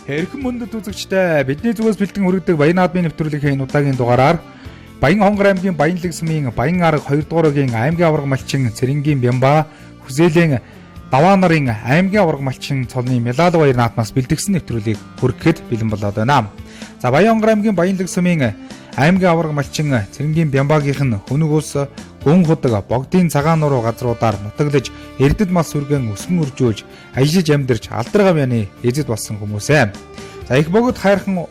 Эрхэм мөндөд үзэгчдээ бидний зүгээс бэлтгэн хүргэдэг Баян наадмын нэвтрүүлгийн энэ удаагийн дугаараар Баян Хонгор аймгийн Баянлаг сумын Баян арга 2 дугаар өгийн аймгийн аварга малчин Цэрэнгийн Бямба, Хүсээлийн Даваа нарын аймгийн аварга малчин цолны Мялал баяр наадмаас бэлтгэсэн нэвтрүүлгийг хүргэхэд бэлэн болоод байна. За Баян Хонгор аймгийн Баянлаг сумын аймгийн аварга малчин Цэрэнгийн Бямбагийнх нь Хөнөг ус, Гүн худаг, Богдын цагаан нуруу газруудаар нутаглаж, эрдэд мас үргэн өсгөн үржүүлж, ажиллаж амьдарч алдар гавьяаны эзэд болсон хүмүүсээ. За их богд хайрхан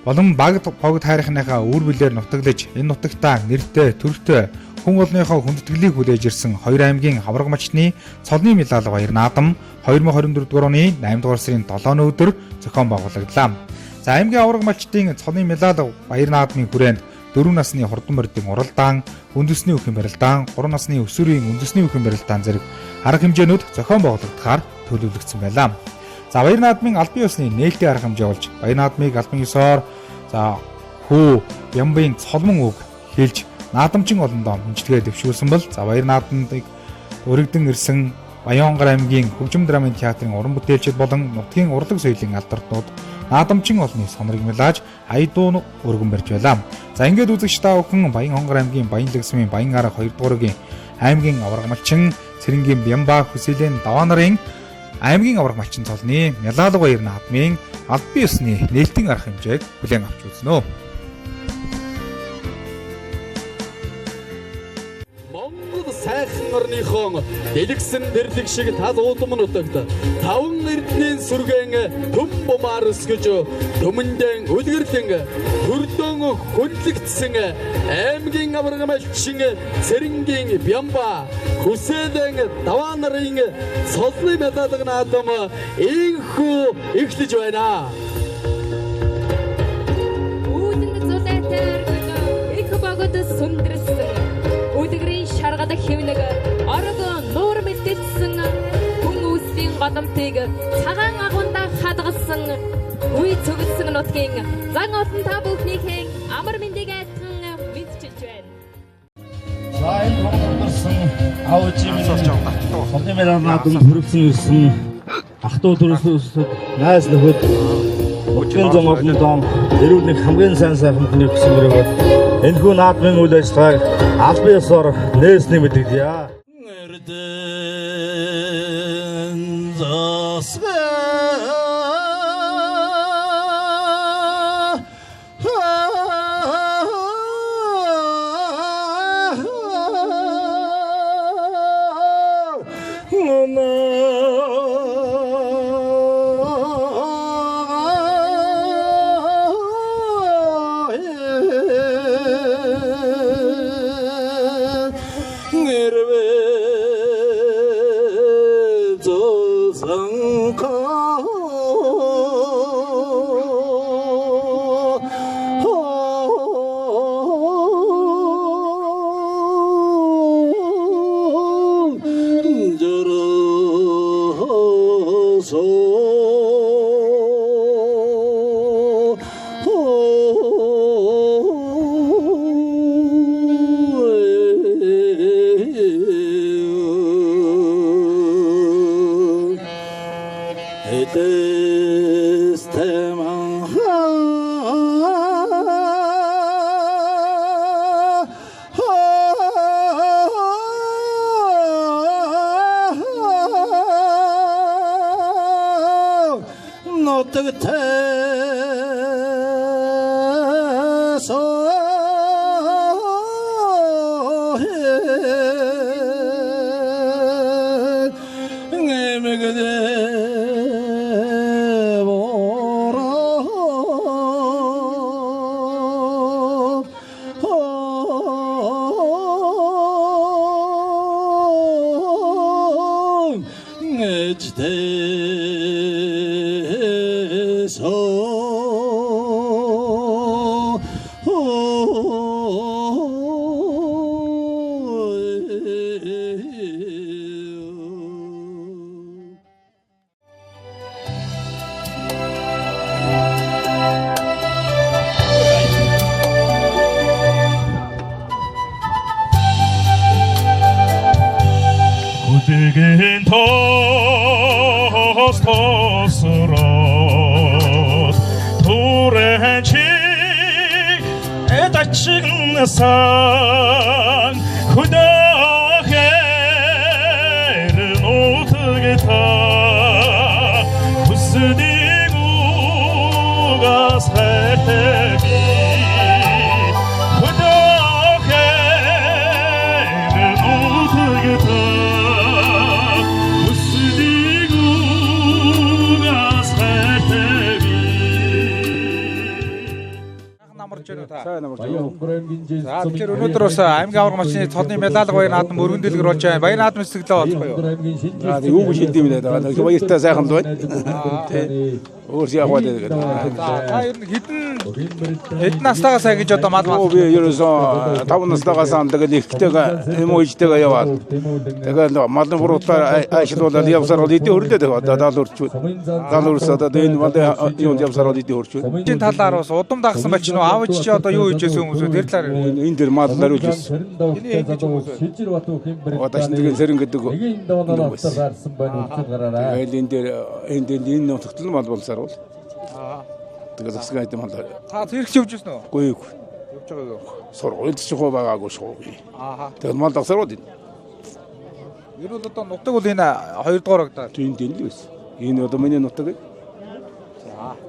болон багд богд хайрхныхаа үр бүлээр нутаглаж, энэ нутагтаа нэртэй, төрхтэй хүн олныхоо хүндэтгэлийг хүлээж ирсэн 2 аймгийн аварга малчны цолны Мялал баяр наадам 2024 дугаар оны 8 дугаар сарын 7-ны өдөр зохион байгуулагдлаа. За аймгийн аварга малчдын цолны Мялал баяр наадмын хүрээнд 4 насны хурдан мордын уралдаан, үндэсний үхэн барилдаан, 3 насны өсвөрийн үндэсний үхэн барилдаан зэрэг арга хэмжээнүүд зохион байгуулагдахаар төлөвлөгдсөн байлаа. За баяр наадмын албан ёсны нээлтийн арга хэмжээ болж баяр наадмыг албан ёсоор хүү Бямбын цолмон үг хэлж наадамчин олондоо хүнчлэгээ дэвшүүлсэн бол баяр наадмыг өргөдөн ирсэн Баян Хонгор аймгийн хөгжим драмын театрын уран бүтээлчид болон нутгийн урлаг соёлын алдарнууд наадамчин олны сонорыг мэлааж аяд дуу өргөн барьж байлаа. За ингээд үзэгч та бүхэн Баян Хонгор аймгийн Баянлаг сумын Баян арга 2 дугаар өгийн аймгийн аварга малчин Цэрэнгийн Бямба, Хүсээлийн Даваа нарын аймгийн аварга малчин цолны Мялал баяр наадмын албан ёсны нээлтийн арга хэмжээг хүлээн авч үзнэ. Сайхан орныхон дэлгсэн дэрлэг шиг тал уудам нутагт таван эрдний сүргэн төм бумаар өсгөж төмөндөн үлгэрлэн хөрдөн хүнлэгдсэн аймгийн аварга малчин Цэрэнгийн Бямба, Хүсээлийн Даваа нарын цолны Мялал наадам инхүү эхлэж байна. Үүдэн зулайтар их богод сүндрсэн шаргада хэвнэг орго нуур мэдсэн хүмүүсийн голомтыг цагаан агундаа хадгалсан үе цогцсон нутгийн зан олон та бүхнийхээ амар мэндийг айдхан мэдчилж байна. За энэ хонгорсон аавчийн цолны Мялал наадамд хүргэсэн ирсэн ах トゥ дөрөсөд найз нөхөд өчигдөр зам олондоо эрүүл нэг хамгийн сайн хүнээр хүсэн өрөөгөө энэхүү наадмын үйл ажиллагааг албан ёсоор нээсний мэдэгдэе. Digin tos tosro 노래지 애다치는 상 그다해는 어떻게 다 부스디고가 살때니 그다해는 어떻게 다 부스디고가 살때니 намарч байна та. сайн намарч байна. За тэгэхээр өнөөдрөөс аймгийн аварга малчны цолны медаль гоё наадам өргөн дэлгэр болж байна. Баяр наадам сэтгэлдээ олцгоё. Юу гэж хэлдэм бэ? Баяртай сайхан л байна. Тэ. Өөр яг байдаг. Та ер нь хэдэн настайгаас гэж одоо мал мал. Би ерөөсөө 5 настайгаас тэгэл ихтэйгээ эможтэйгээ яваад. Тэгээд малын буруутаар аашилуулаад явсараад идэв хөрлөөд одоо 70 өрчүүд. 70 өрс одоо энэ мал юунд явсараад идэв өрчүүд. Энд талаар бас удам дагсан байч нөө аавч чи одоо юу хийжсэн хүмүүс тэр талаар Энэ дэр мал нариулж ирсэн. Одоо шинэтгэн сэрэн гэдэг. Тэгээд энэ дээр энэ нутагт мал болсаар бол. Тэгээд засаг айдам мал. та зэрэгч явж ирсэн үү? Үгүй Явж байгаа юу? сургуульд ч хоо байгаагүй шүү. Ааха. Тэгээд мал дагсарууд энэ. Ер нь одоо нутаг бол энэ 2 дугаар агтаа. Тийм л байсан. Энэ одоо миний нутаг.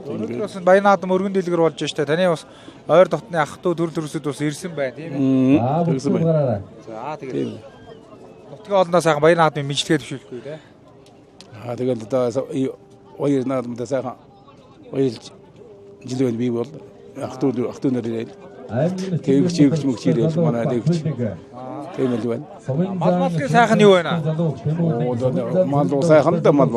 Өнөөдрөөс баяр наадам өргөн дэлгэр болж штэ. Таны бас ойр дотны ах トゥ төр төрөсөд бас ирсэн бай тийм ээ. Тэгсэн байна. За тэгээд нутгийн олноо сайхан баяр наадмын мэдлэгээ төвшүүлэхгүй тий. Тэгээд одоо баяр наадамд сайхан баярлж жилийн бий бол ах トゥ нэрээр тэгж мөгчирээ манай тэгж тийм л байна. Мал малын сайхан юу байна? Мал сайхан да мал.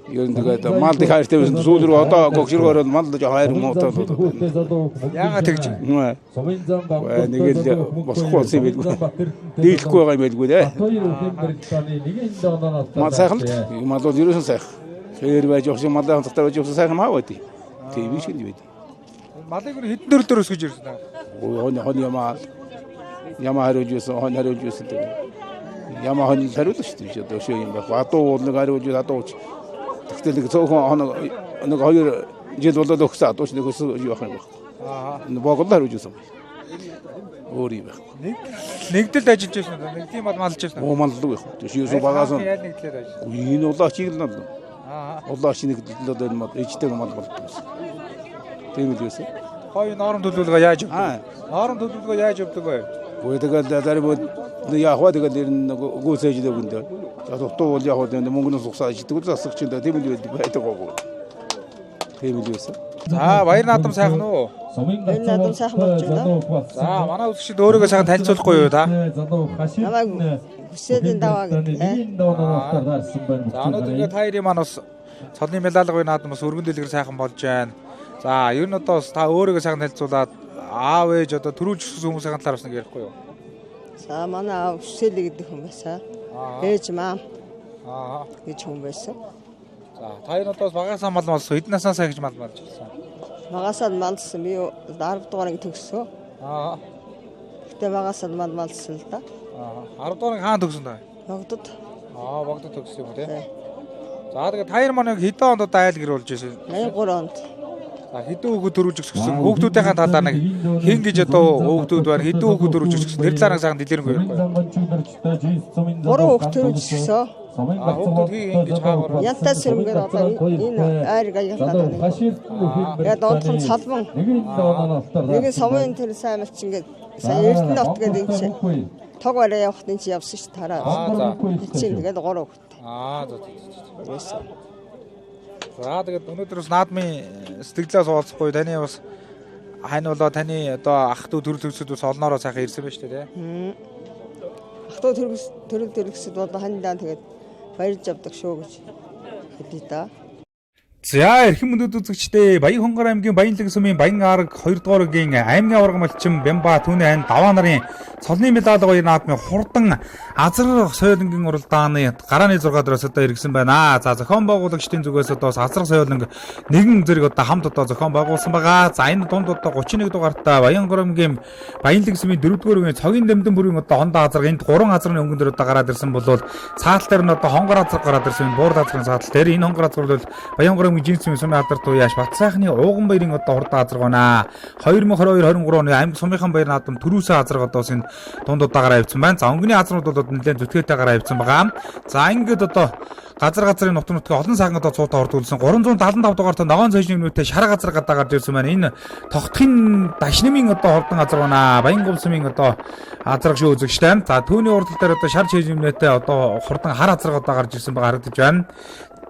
Ер нь тэгээд мал дэх хайртай байсан сүүл рүү одоо гогшрогоор мал дэж хайр муутай болоод. Яагаад тэгж? Нэг л босхгүй болсон юм билгүй. Дийлэхгүй байгаа юм билгүй дээ. Мал сайхан л мал бол ерөөсөн сайхан. Тэр байж явах юм малын хатар байж явах сайхан маа байдیں۔ Тийм биш юм бид. Малыг хэдэн дөрөс гэж ирсэн аа. Хон ямаа хариулж байсан, хон хариулж байсан гэдэг. Ямаа хон хариулж шүү дээ. Одоо шүү юм байх. Адуу нэг хариулж адууч. Тэгтэл нэг цөөхөн нэг 2 жил болоод өгсөн адууч нэг өсөж явах юм байх. Боголд хариулж байсан. Өөр юм байх. Нэгдэлд ажиллаж байсан уу? Нэг тийм малж байсан уу? Малдаг байх. Тийшээс багаас нь яаж нэгдлээд ажиллаж? энэ улаачиг л над. Улаач нэгдэлд одоо энэ мал ээжтэй мал болдог. Тийм л байсан. Хоёр ноорон төлөвлөгөө яаж явдаг? Ноорон төлөвлөгөө яаж явдаг вэ? Ой тэгэл зарим яг хаа тэгэл гүйцээж өгөндөө. Дутуу бол яг хаа мөнгөнөөс угсааж идэг засагч энэ тийм л байдаг гоо. Тийм л байсан. За баяр наадам сайхан уу? Энэ надад сайхан болж байна. За манай үзэгчид өөрийгөө сайхан танилцуулахгүй юу та? Намайг хүсээдийн даваа гэдэг. За өнөөдөр ингээд хоёрын маань бас цолны медальгүй наадам бас өргөн дэлгэр сайхан болж байна. За ер нь одоо та өөрийгөө сайхан танилцуулаад аав ээж одоо төрүүлж өссөн хүмүүсийн талаар бас нэг ярихгүй юу? За манай аав хүсээлээ гэдэг хүн байсан. Ээж маа гэж хүн байсан. За та ер нь одоо багасаа мал малсан эдэн наснасаа гэж мал малж ирсэн. Багасаа малсан би 10 дугаар анги төгсөө. Гэтэ багасаа мал малсан л да. 10 дугаар хаан төгсөн та? Богдод. Богдод төгсөн юм тий. За тэгээд таяр маань хэдэн онд одоо айл гэр болж ирсэн? 83 онд. За хэдэн хүүхэд төрүүлж өгсөн хүүхдүүдийн талаар нэг хин гэж одоо хүүхдүүд байна хэдэн хүүхэд төрүүлж өгсөн тэр талаар сайхан дэлгэрэнгүй ярихгүй. 3 хүүхэд төрүүлсэн. Хүүхдүүд хин гэж хаагаар Янтаа сэрмгээр одоо энэ айрыг аялаад байна. Яг онцгой салбан. Нэг сумын тэр сайн малч ингээд сайн эрдэнэ нот гэдэг юм чи. Тог бараа явахт энэ чи явсан ш тараа. Чинь тэгээд 3 хүүхэд. За. За тэгээд өнөөдрөөс наадмын сэтгэлээс уулзахгүй таны бас хань болоо таны одоо ах トゥ төрөл төрөсөд бас олноороо сайхан ирсэн байж тээ. Ах トゥ төрөл төрөсөд одоо хандаа тэгээд баярж авдаг шүү гэж хэлээ да. За эрхэм мөндөд үзэгчдээ Баян Хонгор аймгийн Баянлаг сумын Баян арга 2 дугаар гийн аймгийн аварга малчин Бямба түүний айн даваа нарын цолны медаль гоё наадмын хурдан азрах соёлонгийн уралдааны гарааны 6 дөрөөс одоо иргсэн байна. За зохион байгуулагчдын зүгээс одоо азрах соёлонг нэгэн зэрэг одоо хамт одоо зохион байгуулсан байгаа. За энэ дунд одоо 31 дугаартай Баян Хонгор аймгийн Баянлаг сумын 4 дугаар үеийн цогийн дэмдэн бүрийн одоо хондоо азрах энд 3 азрын өнгөн дээр одоо гараад ирсэн бол цаатал дээр нь одоо хонгор азрах гараад ирсэн буур азрын цаатал дээр энэ хонгор азрах бол Баян Хонгор аймгийн Жинсмийн сумын алдарт уяаш Батсайхны Ууган баярын одоо хурдан азар гонаа. 2022-23 оны аймаг сумынхан баяр наадам төрөөсөө азар одоо энэ дунд удаагаар авчихсан байна. За өнгөний азрууд бол нэлээд зүтгээтэйгээр авчихсан байгаа. За ингээд одоо газрын нутгийн олон сайхан одоо цуутаа ордуулсан 375 дугаартай ногоон цайшны нүдтэй шар газар гадаа гарч ирсэн байна. Энэ тогтхын дашнымын одоо хурдан азар гонаа. Баянгол сумын одоо азраг шүү үзэгчтэй. За түүний урдтал дээр одоо шар чэжмнэтэй одоо хурдан хар азар гадаа гарч ирсэн байгаа харагдаж байна.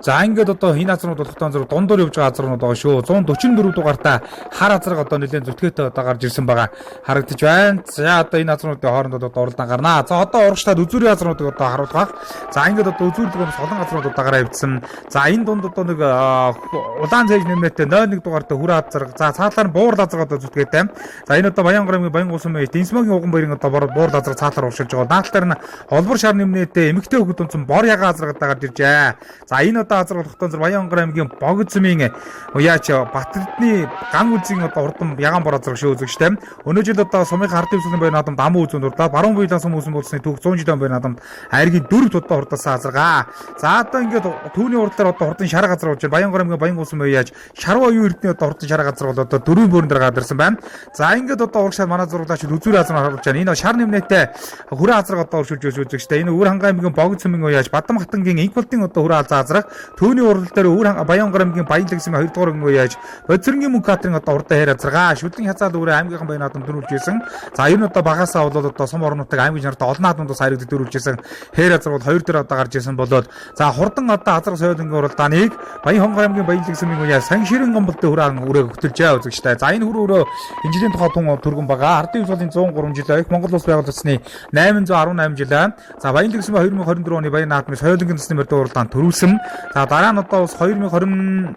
За ингээд одоо энэ азрууд бол хотон зэрэг дундуур явж байгаа азрууд байгаа шүү. 144 дугаартай хар азраг одоо нэлээд зүтгээтэй одоо гарч ирсэн байгаа харагдаж байна. За одоо энэ азруудын хооронд одоо уралдаан гарнаа. За одоо урагштад үзүүрийн азруудыг одоо харуулах. За ингээд одоо үзүүрлэгээс олон азрууд одоо гараа явьдсан. За энэ дунд одоо нэг улаан цайж нэмнэтэй 01 дугаартай хүрээ азраг. За цаалаар нь буур азраг одоо зүтгээтэй. За энэ одоо Баянгол аймгийн Баянгол сумын Дэнсмогийн Уган баярын одоо буур азраг цаалаар уршилж байгаа. Наалтаар нь олбор шар нэмнэтэй эмэгтэй хөвгүүд унсан бор яга азраг одоо гарч иржээ. За энэ азраг хотон зэрэг Баянгол аймгийн Богд сумын уяач Батэрдний ган үзийн одоо хурдан ягаан бор азраг шүү үзэгчтэй. Өнөө жил одоо сумын ард дэвсгийн баяр наадамд амуу үзүүнд урлаа. Баруун буйлан сум үүсэн болсны түүх 100 жилийн баяр наадамд айргийн 4 удаа хурдасаа азрагаа. За одоо ингээд түүний урдлаар одоо хурдан шар газар болж Баянгол аймгийн Баянгол сум уяач Шарва юу эрдний одоо хурдан шар газар бол одоо 4 бүрэн дээр гадарсан байна. За ингээд одоо урагшаар манай зурглаач үзүүр азраа харуулж байна. Энэ шар нэмнэтэй хүрээ азраг одоо уршилж үзэгчтэй. Энэ Өвөр хангай аймгийн Богд сумын уяач Бадам хатангийн инквалтын одоо хүрээ азраг түүний урал дээр Баянгол аймгийн Баянлаг сумын 2 дугаар өнгөө яаж Боцрынгийн мөнгө катрын одоо хурдан хэр азаргаа шүлэн хязаад өөрөө аймгийн баяр наадам дөрүүлж ирсэн. За энэ одоо багасаа бол одоо сум орнуудыг аймгийн нарт олон наадамдаас харигд дөрүүлж ирсэн. Хэр азар бол 2 дээр одоо гарч ирсэн болоод за хурдан одоо азар соёлынгийн уралдааныг Баянгол аймгийн Баянлаг сумын яаж сан ширэн гомболтой хүрээ хөтөлжээ үзэгчтэй. За энэ хүрээ энэ жилийн тухай тун түргэн байгаа. Ардын улсын 103 жил их Монгол улс байгуулагдсны 818 жил. За Баянлаг сумын 2024 оны баяр наадмын соёлынгийн төсний мөрдөө уралдаан төрүүлсэн. За дараа нь одоо 2024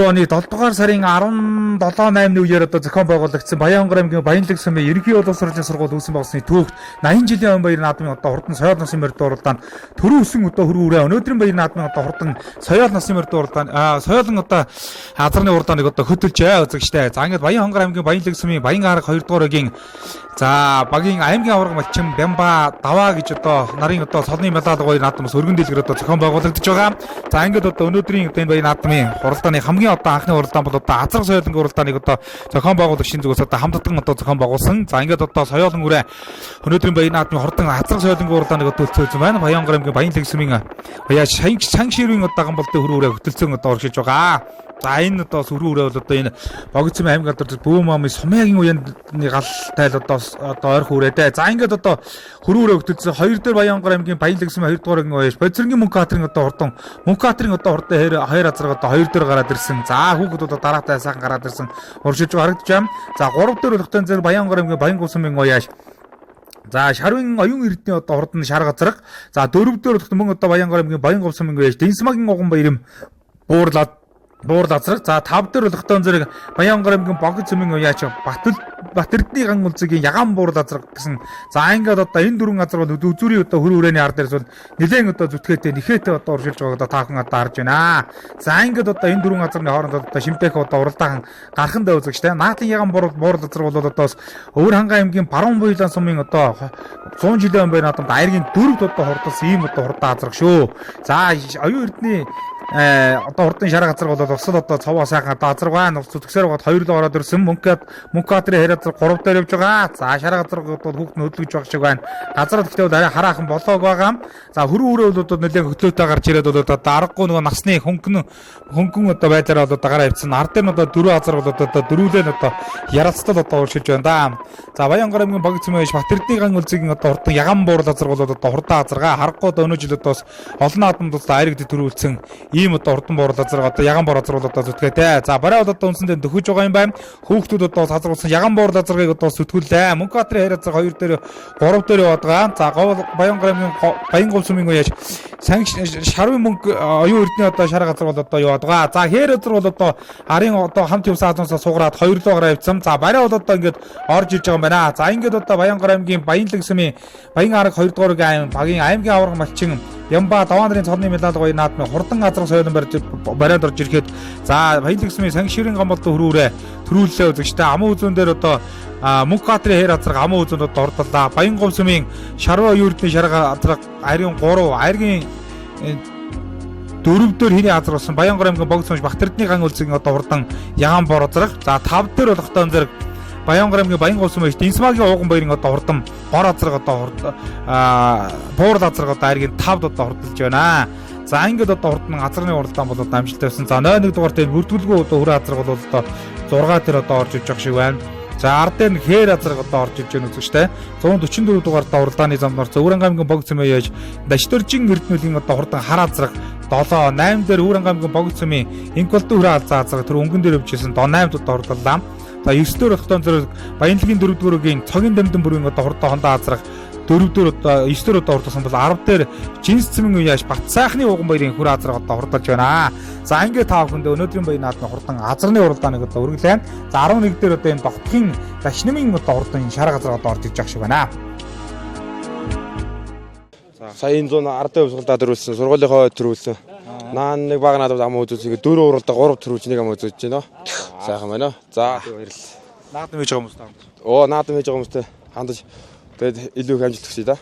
оны 7 дугаар сарын 17-8-ны үеэр одоо зохион байгуулагдсан Баянгол аймгийн Баянлаг сумын ерөнхий боловсролын сургууль үүсэн болсны түүхт 80 жилийн өмнө баяр наадмын одоо хурдан соёл насны мөрдөө уралдаан төрүүлсэн одоо хөрвүүрээ өнөөдрийн баяр наадмын одоо хурдан соёл насны мөрдөө уралдаан соёлын одоо азарны уралдааныг одоо хөтөлжээ үзэгчтэй. За ингээд Баянгол аймгийн Баянлаг сумын Баян арга 2 дугаар өгийн за багийн аймгийн аварга малчин Бямба даваа гэж одоо нарын одоо солны медаль гоё наадмаас өргөн дэлгэр одоо зохион байгуулагдаж байгаа. За ингээд одоо өнөөдрийн энэ баяр наадмын уралдааны хамгийн одоо анхны уралдаан бол одоо азар соёлын уралдааныг одоо зохион байгуулагч шинэ зүгээс одоо хамтдаган одоо зохион байгуулсан. За ингээд одоо соёлын үрээ өнөөдрийн баяр наадмын хурдан азар соёлын уралдааныг одоо төлцөөсөн байна. Баянгол аймгийн Баянлаг сумын уяач шан ширүүн одоо гамболтой хөрөөрөө хөтөлцөн одоо уршилж байгаа. За энэ одоо сүрүүрээ бол одоо энэ Богд сумын аймаг алдарт бөөм амын сумягийн уяаны гал тайл одоо ойрхон хүрээдэ. За ингээд одоо хөрүүрээ хөтөлсөн 2 дээр Баянгол аймгийн Баянлаг сумын 2 дугаар ангин уяаш Боцрынгийн мөнгө катрын одоо хурдан мөнгө катрын одоо хурдан хоёр азраг одоо 2 дээр гараад ирсэн. За хүүхэд одоо дараатай сайхан гараад ирсэн уршиж харагдаж байна. За 3 дээр болохтой зэрэг Баянгол аймгийн Баянгол сумын уяаш за шарвын оюун эрдний одоо хурдан шар газраг. За 4 дээр болохтой мөн одоо Баянгол аймгийн Баянгол сумын уяаш Дэнсмогийн Уган баярын буур азраг. За 5 дээр болохтой зэрэг Баянгол аймгийн Богд сумын уяач Батэрдний ган үлзгийн ягаан буур азраг гэсэн. За ингээд одоо энэ дөрвөн азар бол үзүүрийн одоо хөр хүрээний ар дээрс бол нэлээд одоо зүтгээтэй нэхээтэй одоо уршилж байгааг одоо таахан одоо харж байна. За ингээд одоо энэ дөрвөн азрын хооронд одоо шимтэх одоо уралдаан гархан дэ үзэгчтэй. Наатын ягаан буур азар бол одоо Өвөр хангай аймгийн Баруун буйлан сумын одоо 100 жилийн өмнө наадамд айргийн 4 одоо хурдсан ийм одоо хурдан азраг шүү. За оюун эрдний одоо хурдан шар газар бол усал одоо цовоо сайхан одоо азар байна. Зүтгсээр гот 2 л ороод ирсэн. Мөнгө катрын хэр азар 3 дээр явж байгаа. За шар газар бол хүүхд нь хөдлөж байгаа шиг байна. Газар гэхдээ бол арай хараахан болоог байгаа. За хөрөө бол одоо нэлээд хөтлөөтэй гарч ирээд бол одоо аргагүй нөгөө насны хөнгөн одоо байдлаар бол одоо гараа явцсан. Ард дээр нь одоо 4 азар бол одоо дөрүүлээ нь одоо яралцтал одоо уршилж байна да. За Баянгол аймгийн Богд сумын Батэрдний ган үлзгийн одоо хурдан ягаан буур азар бол одоо хурдан азаргаа харахгүй одоо өнөө жилд бас олон наадамд бас айрагд төрүүлсэн ийм одоо хурдан буур азар одоо ягаан буур азар бол одоо зүтгээтэй. За барай бол одоо үндсэндээ дөхөж байгаа юм байна. Хүүхдүүд одоо сазруулсан ягаан буур азарыг одоо зүтгүүлээ. Мөнгө катрын хэр азар 2 дээр 3 дээр яваад байгаа. За Баянгол аймгийн Баянгол сумын уяач шарвын мөнгө оюун эрдний одоо шар газар бол одоо яваад байгаа. За хэр азар бол одоо арын одоо хамт явсан азаасаа суугаад 2 лугаар явцсан. За барай бол одоо ингээд орж ирж байгаа юм байна. За ингээд одоо Баянгол аймгийн Баянлаг сумын Баян арга 2 дугаар аймгийн багийн аймгийн аварга малчин Ямба даваа нарын цолны медаль гоё наадмын хурдан азар соёлын бариад орж ирэхэд за Баянлаг сумын сан ширэн гомболтой хөрүүрээ төрүүлээ үзэгчтэй. Амын үзүүн дээр одоо мөнгө катрын хэр азар амын үзүүнд одоо ордлоо. Баянгол сумын Шарва юурдны шар азар айрын 3 айргийн 4-дөр хэний газар болсон Баянгор аймгийн богд сумж Бахтэрдний ган үлцгийн одоо хурдан Ягаан бор зэрэг. За 5-дөр болох тон зэрэг Баянгор аймгийн Баян улсын маяг Динсмагийн ууган баярын одоо хурдан гор азраг одоо буур азраг одоо аргийн 5-д одоо хурдалж байна. За ингээд одоо хурдан газрын уралдаан бол одоо амжилттай байсан. За 0-1 дугаарт энэ бүртгүүлгүй одоо хүрээ азраг бол одоо 6 тэр одоо орж иж байгаа шиг байна. За ард дээр хээр азраг одоо орж иж байгаа үзэгчтэй. 144 дугаарт уралдааны замдаар Өвөрнг аймгийн богд сумын яж Дашторжин эрдэнэлийн одоо хурдан хар азраг 7 8 дээр Өвөрнг аймгийн богд сумын Инколтын хүрээ алзаа азраг тэр өнгөн дээр өвчсэн до 8-д одоо хурдаллаа. За 9-дөр хотон зэрэг Баянлагийн 4-р цогийн дамдын бүрийн одоо хурдан хондоо азраг 4-дөр одоо 9-дөр одоо хурдсан бол 10 дээр Жинс цэмэн үеаш Бат сайхны ууган баярын хүр азраг одоо хурдалж байна. За ингээд тав хүндээ өнөөдрийн баян наадмын хурдан азрны уралдааныг одоо үргэлжлэн. За 11 дээр одоо энэ Довтгийн Дашнамын одоо хурдан шарга азраг одоо орж иж байгаа шиг байна. Сая энэ 100 ардын хувьсгалдаа төрүүлсэн сургуулийнхаа төрүүлсэн. Наан нэг баг надад ам үзүүлсэгээ 4 уралдаа 3 төрүүлж нэг ам үзүүлж байна. Сайхан байна. За баярлалаа. Наадам хийж байгаа хүмүүс таа. Наадам хийж байгаа хүмүүстэй хандаж тэгээд илүү их амжилт хүсье да.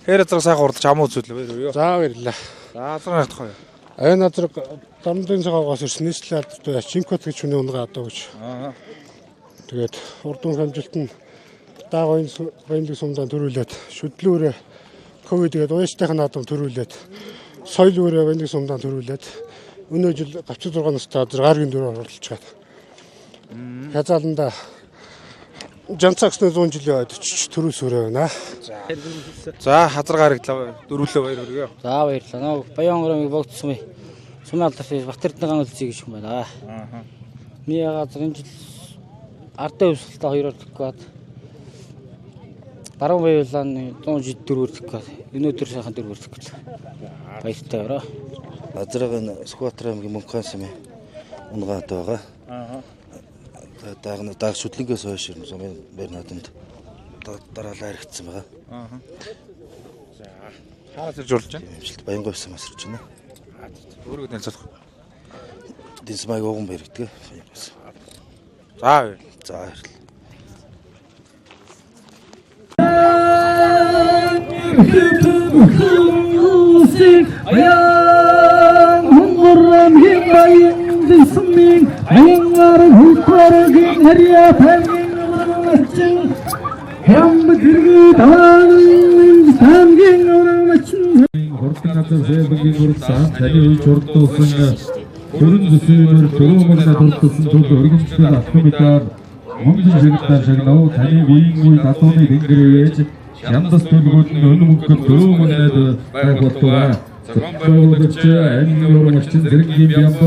Хээр азраг сайхан уралдаж ам үзүүлээ баяр. За баярлалаа. За азраг ятах гоё. Энэ азраг дамдын цагаагаас ирсэн нийслэл алдартай Шинкот гэж хүний унгаа одоо гэж. Тэгээд урдун амжилт нь даагийн баянлаг сумдаа төрүүлээд шүдлүүрээ ковид тэгээд уяжтайхан наадам төрүүлээд соёл үүрээ баянлаг сумдаа төрүүлээд өнөө жил 36 настай гаргийн дөрөөр оролцож байгаа. Хязааланда Жанцагсны 100 жилийн ойд төрүүлсүрээ байна. За хазар гараглаа дөрвөлөө баяр хүргэе. За баярлалаа. Баянгор аймгийн богд сумын алдартай Бахтэрдний ган үлцгийг гэх юм байна. Миний газар энэ жил ардын хувьсгалтай 2-оор тэхгүй бат. Баруун баялааны 104-өр тэхгүй бат. Өнөөдөр сайхан 4-өр тэхгүй. Баяртай өрөө. Азраг нь Сүхбаатар аймгийн Мөнхөн сумын унгаат байгаа. Дааг шүтлэнгээс хойш юм сумын баяр наадамд дараалал харагдсан байгаа. За хаа зэрж уралж байна? Баянгор ус масарч байна. Өөрөөр нэлцэх. Динсмагийн ууган баяр гэдэг. За баяр. За баярлалаа. Хурдан газар зэвгийн уралдаан таны үеч уралдуулсан төрөн төсөөлөөр дөрөвмөрнө хурдсан тул өргөмжлөл автомобилаар мөнгөн шигтээр шагнав таны биеийн үе татууны дэнгэрээс Ямдас төлгүүд нь өнө мөнгөд дөрөвмөрнөд байх болтугай. Зөвхөн энэ урагчин зэргийн бямб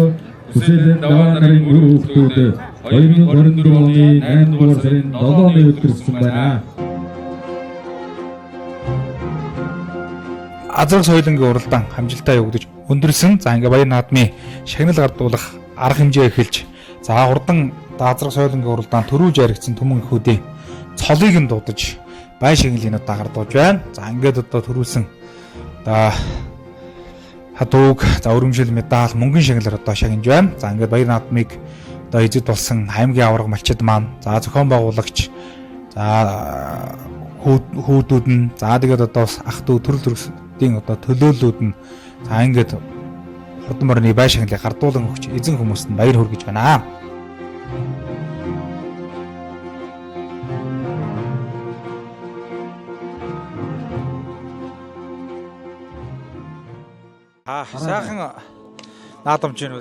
хүсэлэн даваа нарын өрөвхтүүд 2024 оны 8 дугаар сарын 7-ны өдөрсөн байна. Азраг соёлынгийн уралдаан хамжилтаа явагдаж өндөрсөн. За ингээ баяр наадмын шагнал гардуулах арга хэмжээ эхэлж за хурдан азраг соёлынгийн уралдаан төрүүлж яригдсан түмэн ихүүдийн цолыг нь дуудаж бай шагналын одоо гардуулж байна. За ингээд одоо төрүүлсэн хадууг за өрөмжил медаль мөнгөн шагналаар одоо шагнаж байна. За ингээд баяр наадмыг одоо эзэд болсон аймгийн аварга малчид маань за зохион байгуулагч за хүүдүүд нь за тэгээд одоо ах トゥ төрөл төрөсдийн одоо төлөөллүүд нь за ингээд хурдан морины бай шагналыг гардуулан өгч эзэн хүмүүст нь баяр хүргэж байна. Сайхан наадамж гэнэ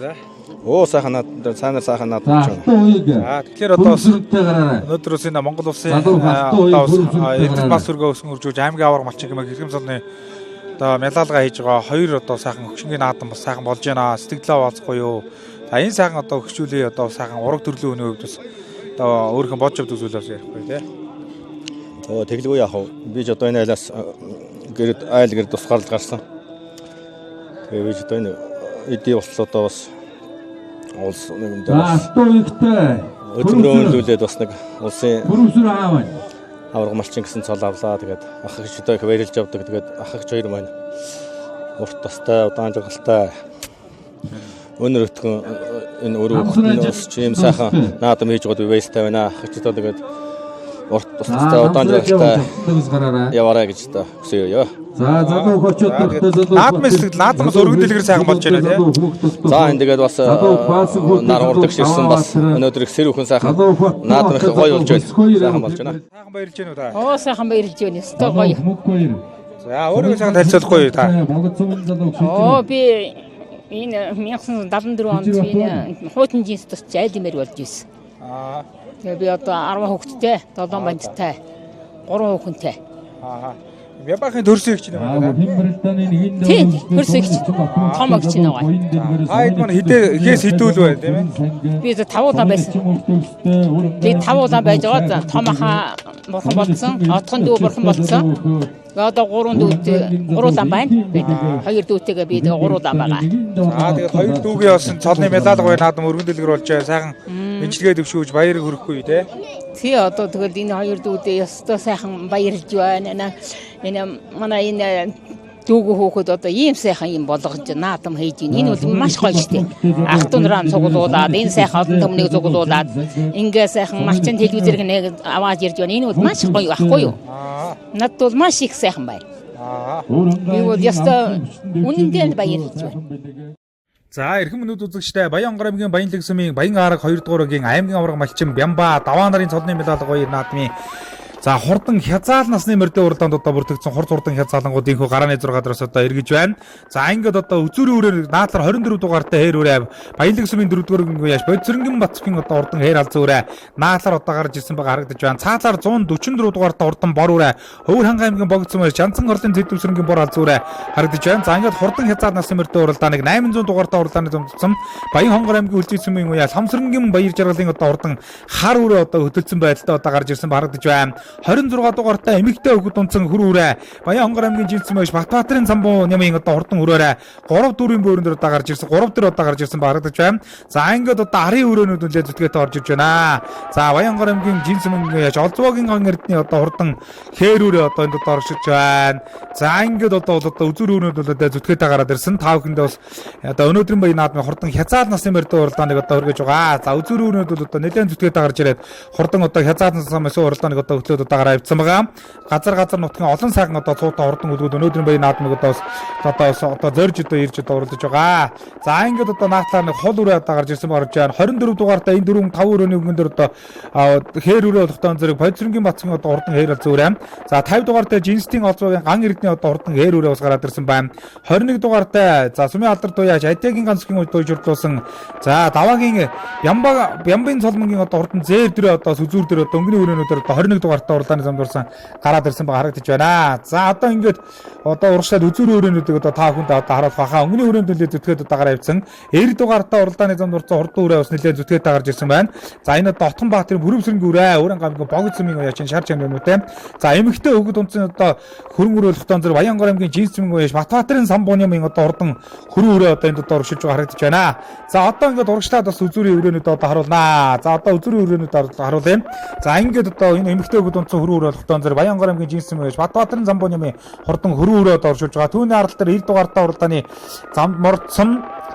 үү? Сайхан наадам, цаанаар сайхан наадамж байна. Тэгэхээр одоо өнөөдөр үс энэ Монгол улсын эдгээр бас өргөө өсөн үржүүлж аймгийн аварга малчин гэмээр хэрхэм цолны одоо медалгаа хийж байгаа хоёр одоо сайхан өгшингийн наадам бас сайхан болж байна. Сэтгэлээ хуваалцахгүй юу? За энэ сайхан одоо өгчүүлээ одоо сайхан ураг төрлөө өнөө хувьд бас одоо өөрийнхөө бодж авд үзүүлээс ярихгүй тий. Тэглгүй яах вэ? Би ч одоо энэ айлаас гэрд тусгаарлаж гарсан. Тэгээ би ч одоо энэ эдийн бослуудаа бас улс нэг өдөрөөлүүлээд бас нэг улсын аварга малчин гэсэн цол авлаа. Тэгээд ах эгч одоо их баярлж авдаг. Тэгээд ах эгч хоёр маань урт тастай, удаан жаргалтай өнөр өтгөн энэ өрөө хөлтөнд бас чим сайхан наадам хийж гоод баяртай байна. Ах эгч одоо тэгээд урт тустай удаан жаргалтай гараарай. яваарай гэж та хүсэё. За залуу хочод Наадмын сэтгэл наадмаас өргөн дэлгэр сайхан болж байна тий. За энэ тэгээд бас нар урдагш ирсэн бас өнөөдөр их сэрүүхэн сайхан наадмын гоё болж байна. Сайхан болж байна. Сайхан баярлж байна уу та? Оо сайхан баярлж байна. Өстой гоё. За өөрөө сайхан танилцуулахгүй юу та? Оо би энэ 1974 онд би хуутан жинс тусч айлмэр болж ирсэн. Тэгээ би одоо 10 хүүхэдтэй, 7 бандтай, 3 хүүхэнтэй. Мябахын төрсөйгч нэ. Тийм, төрсөйгч. Том агч байгаа. Хайд мань хээс хідүүл бай тийм ээ. Би 5 удаа байсан. Би 5 удаа байж байгаа. Томхоо бурхан болсон, отхон дүү бурхан болсон. Одоо 3 дүүтэй 3 удаа байна. 2 дүүтэйгээ би тэгээ 3 удаа байгаа. Тэгээд 2 дүүгийн болсон цолны медаль гоё наадам өргөн дэлгэр болж сайхан мэдлэгээ төвшөөж баярыг хүргэхгүй тий. Тий одоо тэгэл энэ 2 дүүдээ ёстой сайхан баярлж байна. Энэ манай энэ дүүгүү хөөхөд одоо ийм сайхан юм болгож наадам хийж байна. Энэ бол маш гоё шүү дээ. Ах トゥ нараа цуглуулад энэ сайхан олон төмнийг цуглуулад ингээ сайхан малчин телевизээр нэг аваад ирж байна. Энэ бол маш гоё байхгүй юу? Надад бол маш их сайхан байна. Би бол ёстой үнэндээ баярлж байна. За эрхэм өнөд үзэгчтэй Баян онгор аймгийн Баян лэгсмийн Баян арга 2 дугаар өгийн аймгийн авраг малчин Бямба даваа нарын цолны медаль гоё наадмын за хурдан хязаал насны мөрдөө уралдаанд одоо бүрдэгдсэн хурд хурдан хязаалангуудынхөө гарааны 6 дараас одоо эргэж байна. За ингээд одоо үзүүрийн үрээр наадлаар 24 дугаартай хээр үрээ Баян лэгсмийн 4 дугаар өгийн яаш Бодисрэнгийн Батцгийн одоо урдан хээр алзан үрээ наадлаар одоо гарч ирсэн байгаа харагдаж байна. Цаалаар 144 дугаартай урдан бор үрээ Хөвөр ханга аймгийн богдсон мөр Жанцан орлын Тэдвсрэнгийн бор алзан үрээ харагдаж байна. За ингээд хурдан хязаал насны мөрдөө уралдааныг 800 дугаартай уралдааны зэмдсэн Баян хонгор аймгийн үлдээсмийн яаш Хамсрэнгийн баяр жаргалын одоо урдан хар үрээ одоо хөдөлсөн байдалтай одоо гарч ирсэн харагдаж байна. 26 дугаартай эмэгтэй хөвгүүд унцсан хөр үрээ Баян хонгор аймгийн жинсэн маш Батбаатарын самбуу нямын одоо хурдан өрөөрэ 3 4-ийн бөөрөн дээр одоо гарч ирсэн 3 дээр одоо гарч ирсэн харагдаж байна. За ингээд одоо арын өрөөнүүд үлээ зүтгээтэй орж ирж байна. За Баян хонгор аймгийн жинсэн яаж олзвогийн хон эрдний одоо хурдан хээр үрээ одоо энд одоо оршиж байна. За ингээд одоо үзүүр өрөөнүүд үлээ зүтгээтэй гараад ирсэн. Та бүхэндээ бас одоо өнөөдрийн баян наадмын хурдан хязаал насны мөрдөө уралдааныг одоо хүргэж байгаа. За үзүүр өрөөнүүд бол одоо нэлээд зүтгээтэй гарч ирээд хурдан одоо хязаал насны уралдааныг одоо хөтлөөд одоо гараа авсан байгаа. Газар нутгийн олон сайхан одоо цуутай хурдан үлгүүд өнөөдрийн баян наадмыг одоо зорж одоо ирж одоо уралдаж байгаа. За ингээд одоо наадлаар нэг хол үрээ одоо гарч ирсэн гарч байна. 24 дугаартай энэ 4 5 өрөөний өгөн дээр одоо хээр үрээ болохтой зэрэг Бодисрэнгийн Батцгийн одоо хурдан хээр алзан үрээ. За 50 дугаартай Жинстийн олзвогийн ган эрдний одоо хурдан хээр үрээ бас гараад ирсэн байна. 21 дугаартай за Сүмийн алдар туяаж Адягийн ганцгийн үе журдлуулсан. За даваагийн Бямбын цолмонгийн одоо хурдан зээр дөрөө одоо сүзүүр дээр одоо өнгөний өрөөнүүдээр одоо 21 дугаартай уралдааны замдуулсан гараад ирсэн байгаа харагдаж байна. За одоо ингээд одоо урагшлаад үзүүрийн өрөөнүүдийг одоо та бүхэнд одоо харуулах баха өнгөний өрөөнд нэлээд зүтгээд одоо гараа авсан. 90 дугаартай уралдааны замдуулсан хурдан үрээ бас нэлээд зүтгээд гарч ирсэн байна. За энэ одоо Отхон Баатарын Бүрэмсрэнгийн үрээ Өрөнгө аймгийн Богдсмын яачин шар чамнуудтай. За эмэгтэй хөвгөд унцсан одоо хөрөнгө өрөөлөх тон зэрэг Баян аймгийн Жинсмын яаш Батбаатарын самбууны одоо хурдан хөрөн үрээ одоо энд одоо урагшилж байгаа харагдаж байна. За одоо ингээд урагшлаад бас үзүүрийн өрөөнүүд одоо харуулнаа. За одоо үзүүрийн өрөөнүүд харуулъя. За ингээд одоо энэ эмэгтэй хөвгөд унцсан хөрөн өрөөлөх тон зэрэг Баян аймгийн Жинсмын яаш Батбаатарын самбууны хурдан хөрөн үрээ одоо урагшилж байгаа. Түүний арал дээр 90 дугаартай уралдааны замд мордсон.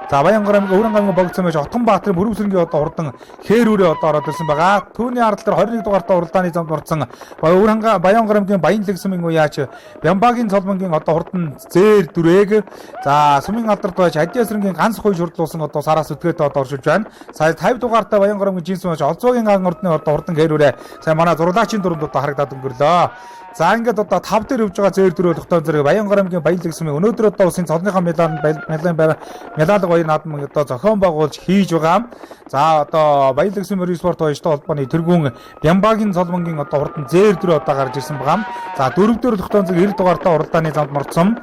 За Баян аймгийн Өрөнгө аймгийн Богдсон мэж Отхон Баатарын Бүрэмсрэнгийн одоо хурдан хээр үрээ одоо ороод ирсэн байгаа. Түүний арал дээр 21 дугаартай уралдааны замд мордсон Баян аймгийн Баян лэгсмийн яач Бямбагийн цолмонгийн одоо хурдан зээр дүрээг за Сүмийн алдарт байж Адясрэнгийн ганц хой шурдлуулсан одоо сараас өтгөөд одоо оршиж байна. Сая 50 дугаартай Баян аймгийн жинсэн мэж олзвогийн ган ордны одоо хурдан хээр үрээ сая манай зурлаачийн дурамд одоо харагдаад өнгөрлөө. За ингээд одоо 5 дээр явж байгаа зээр дөрөв тогтоон зэрэг Баян аймгийн Баян лэгсмийн өнөөдөр одоо усын цолныхаа медаль гоё наадмыг одоо зохион байгуулж хийж байгаа. За одоо Баян лэгсмийн спорт баяртай холбооны тэргүүн Бямбагийн цолмонгийн одоо хурдан зээр дөрөв одоо гарч ирсэн байгаа. За 4 дээр тогтоон зэрэг 90 дугаартай уралдааны замд мордсон.